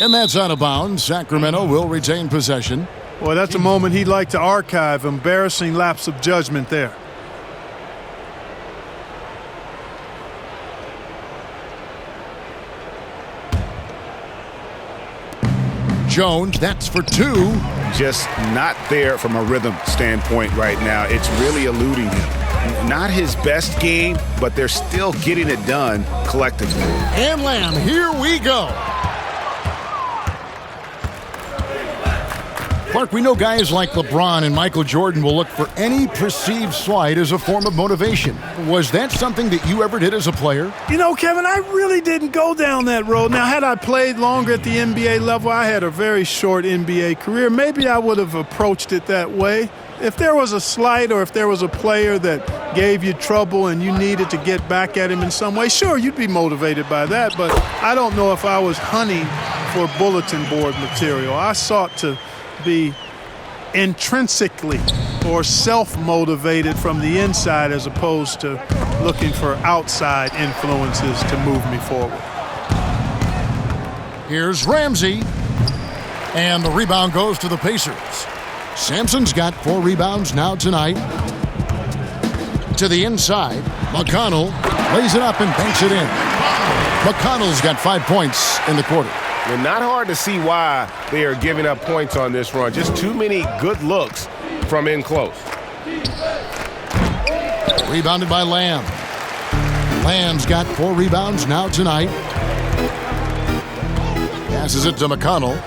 And that's out of bounds. Sacramento will retain possession. Boy, that's a moment he'd like to archive. Embarrassing lapse of judgment there. Jones, that's for 2. Just not there from a rhythm standpoint right now. It's really eluding him. Not his best game, but they're still getting it done collectively. And Lamb, here we go. Clark, we know guys like LeBron and Michael Jordan will look for any perceived slight as a form of motivation. Was that something that you ever did as a player? You know, Kevin, I really didn't go down that road. Now, had I played longer at the NBA level, I had a very short NBA career, maybe I would have approached it that way. If there was a slight or if there was a player that gave you trouble and you needed to get back at him in some way, sure, you'd be motivated by that, but I don't know if I was hunting for bulletin board material. I sought to be intrinsically or self-motivated from the inside as opposed to looking for outside influences to move me forward. Here's Ramsey, and the rebound goes to the Pacers. Sampson's got 4 rebounds now tonight. To the inside, McConnell lays it up and banks it in. McConnell's got 5 points in the quarter. And not hard to see why they are giving up points on this run. Just too many good looks from in close. Rebounded by Lamb. Lamb's got 4 rebounds now tonight. Passes it to McConnell.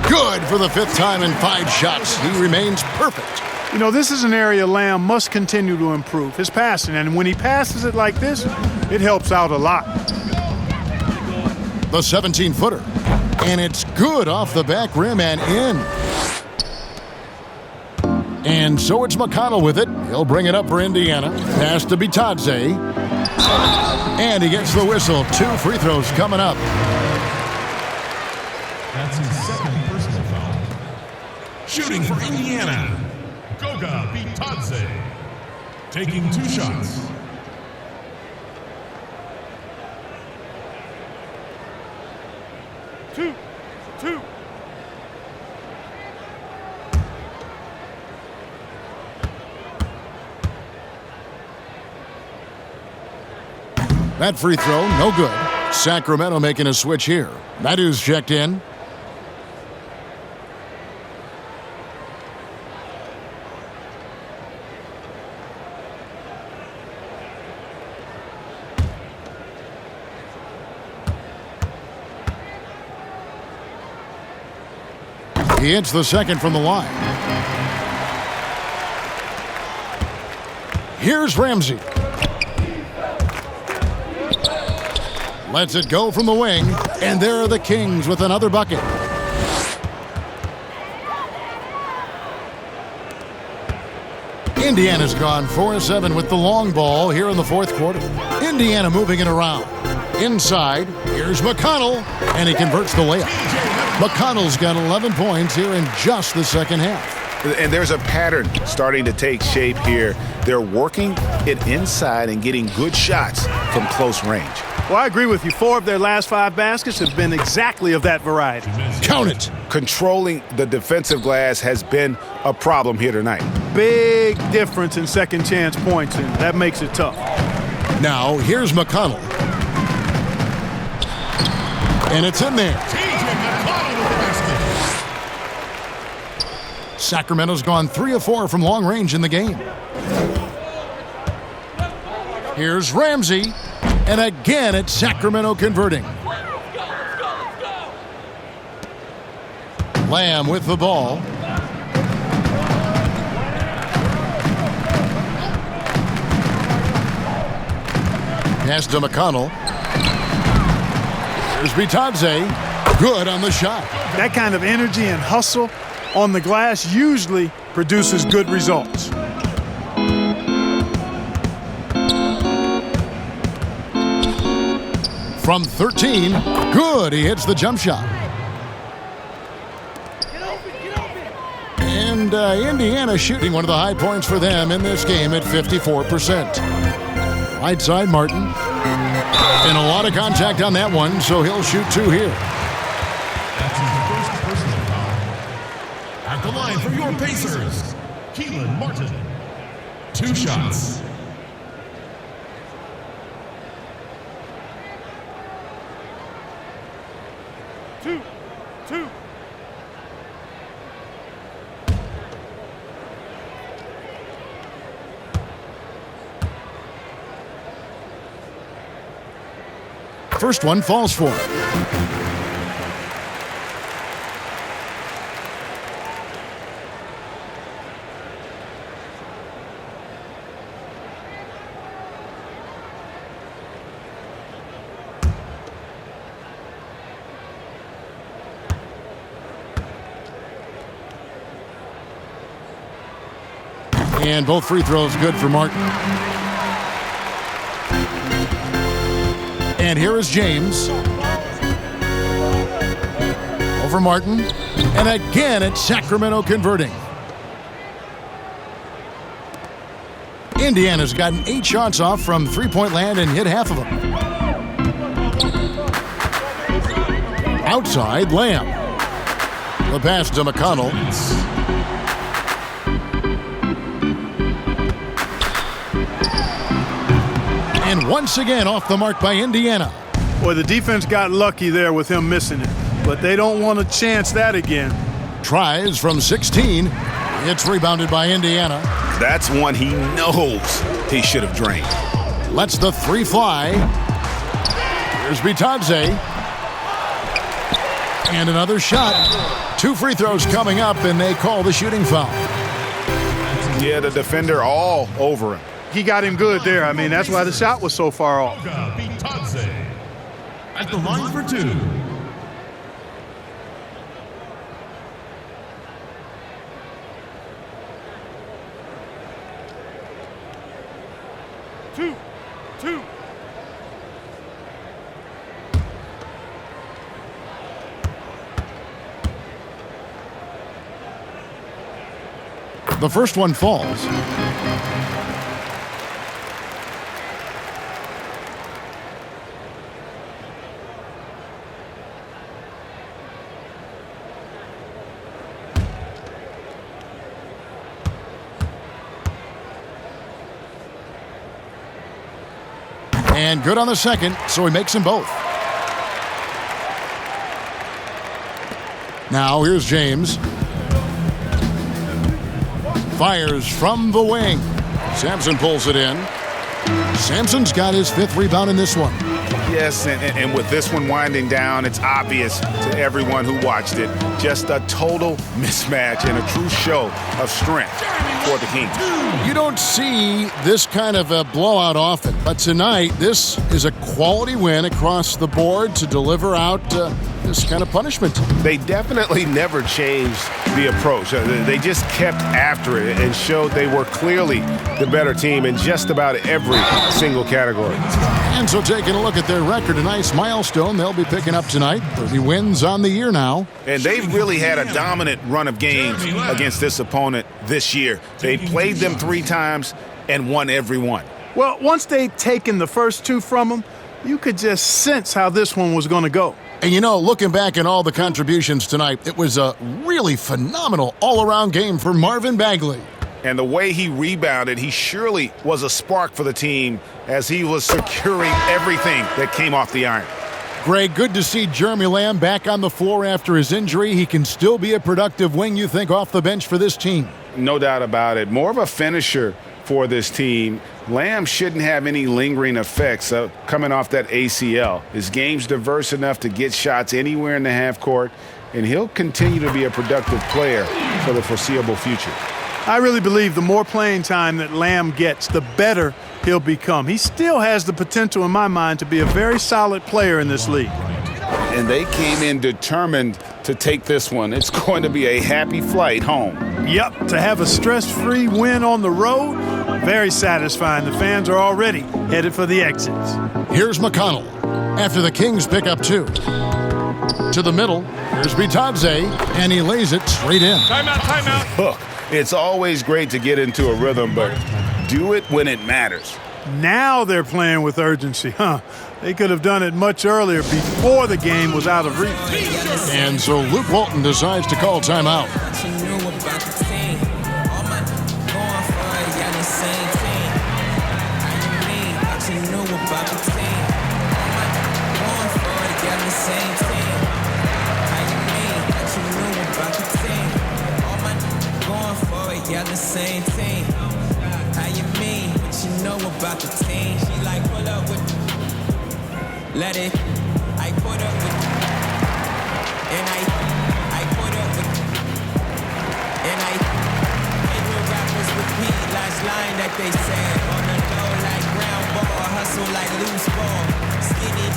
Good for the 5th time in 5 shots. He remains perfect. You know, this is an area Lamb must continue to improve his passing, and when he passes it like this, it helps out a lot. The 17-footer, and it's good off the back rim and in. And so it's McConnell with it. He'll bring it up for Indiana. Pass to Bitadze. And he gets the whistle. 2 free throws coming up. That's his second personal foul. Shooting for Indiana, Goga Bitadze. Taking 2 shots. Two. That free throw, no good. Sacramento making a switch here. Madu's checked in. He hits the second from the line. Here's Ramsey. Lets it go from the wing, and there are the Kings with another bucket. Indiana's gone 4-7 with the long ball here in the 4th quarter. Indiana moving it around. Inside, here's McConnell, and he converts the layup. McConnell's got 11 points here in just the second half. And there's a pattern starting to take shape here. They're working it inside and getting good shots from close range. Well, I agree with you. 4 of their last 5 baskets have been exactly of that variety. Count it. Controlling the defensive glass has been a problem here tonight. Big difference in second chance points, and that makes it tough. Now, here's McConnell. And it's in there. Sacramento's gone 3 of 4 from long range in the game. Here's Ramsey. And again, it's Sacramento converting. Lamb with the ball. Pass to McConnell. Here's Bitadze. Good on the shot. That kind of energy and hustle on the glass usually produces good results. From 13, good. He hits the jump shot. And Indiana shooting one of the high points for them in this game at 54%. Right side, Martin. And a lot of contact on that one, so he'll shoot 2 here. That's his first personal foul. At the line for your Pacers, Keelan Martin. 2 shots. Two. First one falls for him. And both free throws good for Martin. And here is James. Over Martin. And again, it's Sacramento converting. Indiana's gotten 8 shots off from three-point land and hit half of them. Outside, Lamb. The pass to McConnell. And once again off the mark by Indiana. Boy, the defense got lucky there with him missing it, but they don't want to chance that again. Tries from 16. It's rebounded by Indiana. That's one he knows he should have drained. Lets the three fly. Here's Bitadze. And another shot. 2 free throws coming up, and they call the shooting foul. Yeah, the defender all over him. He got him good there. I mean, that's why the shot was so far off. Bitadze at the line for 2. Two. The first one falls. And good on the second, so he makes them both. Now here's James. Fires from the wing. Sampson pulls it in. Sampson's got his 5th rebound in this one. Yes, and with this one winding down, it's obvious to everyone who watched it. Just a total mismatch and a true show of strength for the Kings. You don't see this kind of a blowout often, but tonight this is a quality win across the board to deliver out this kind of punishment. They definitely never changed the approach. They just kept after it and showed they were clearly the better team in just about every single category. And so taking a look at their record, a nice milestone they'll be picking up tonight. 30 wins on the year now. And they've really had a dominant run of games against this opponent this year. They played them 3 times and won every one. Well, once they'd taken the first 2 from them, you could just sense how this one was going to go. And you know, looking back at all the contributions tonight, it was a really phenomenal all-around game for Marvin Bagley. And the way he rebounded, he surely was a spark for the team as he was securing everything that came off the iron. Greg, good to see Jeremy Lamb back on the floor after his injury. He can still be a productive wing, you think, off the bench for this team. No doubt about it. More of a finisher for this team. Lamb shouldn't have any lingering effects coming off that ACL. His game's diverse enough to get shots anywhere in the half court, and he'll continue to be a productive player for the foreseeable future. I really believe the more playing time that Lamb gets, the better he'll become. He still has the potential, in my mind, to be a very solid player in this league. And they came in determined to take this one. It's going to be a happy flight home. Yep, to have a stress-free win on the road, very satisfying. The fans are already headed for the exits. Here's McConnell after the Kings pick up 2. To the middle, here's Bitadze, and he lays it straight in. Timeout. Look, it's always great to get into a rhythm, but do it when it matters. Now they're playing with urgency, huh? They could have done it much earlier before the game was out of reach. And so Luke Walton decides to call timeout. Yeah, the same team. How you mean? What you know about the team? She like, pull up with. Let it. I put up with. And I put up with. And I. Favorite rappers repeat last line that they said. On the low like ground ball, hustle like loose ball. Skinny,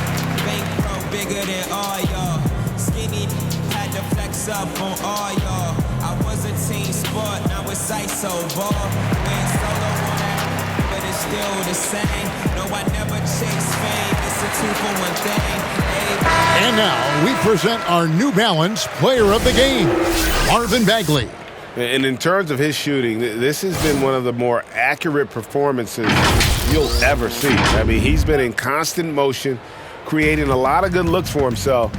bankroll bigger than all y'all. Skinny, had to flex up on all y'all. I wasn't team sport, now it's ISO ball. Win solo on that, but it's still the same. No, I never chase fame. It's a 2-for-1 thing. And now we present our New Balance Player of the Game, Marvin Bagley. And in terms of his shooting, this has been one of the more accurate performances you'll ever see. I mean, he's been in constant motion, creating a lot of good looks for himself.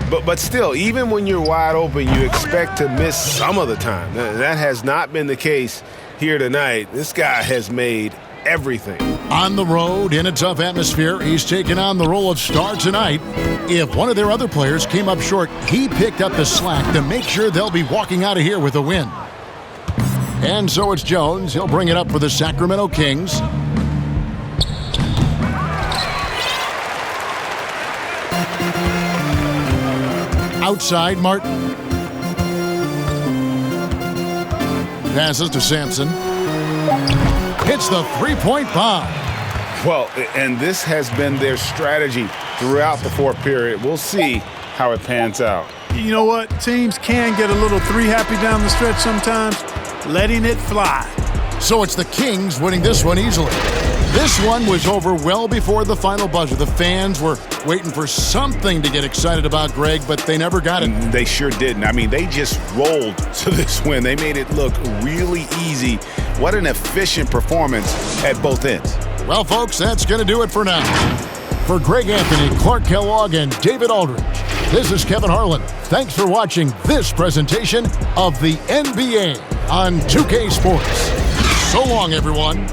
But still, even when you're wide open, you expect to miss some of the time. That has not been the case here tonight. This guy has made everything. On the road, in a tough atmosphere, he's taken on the role of star tonight. If one of their other players came up short, he picked up the slack to make sure they'll be walking out of here with a win. And so it's Jones. He'll bring it up for the Sacramento Kings. Outside, Martin. Passes to Sampson. Hits the three-point bomb. Well, and this has been their strategy throughout the fourth period. We'll see how it pans out. You know what? Teams can get a little three-happy down the stretch sometimes, letting it fly. So it's the Kings winning this one easily. This one was over well before the final buzzer. The fans were waiting for something to get excited about, Greg, but they never got it. They sure didn't. I mean, they just rolled to this win. They made it look really easy. What an efficient performance at both ends. Well, folks, that's going to do it for now. For Greg Anthony, Clark Kellogg, and David Aldridge, this is Kevin Harlan. Thanks for watching this presentation of the NBA on 2K Sports. So long, everyone.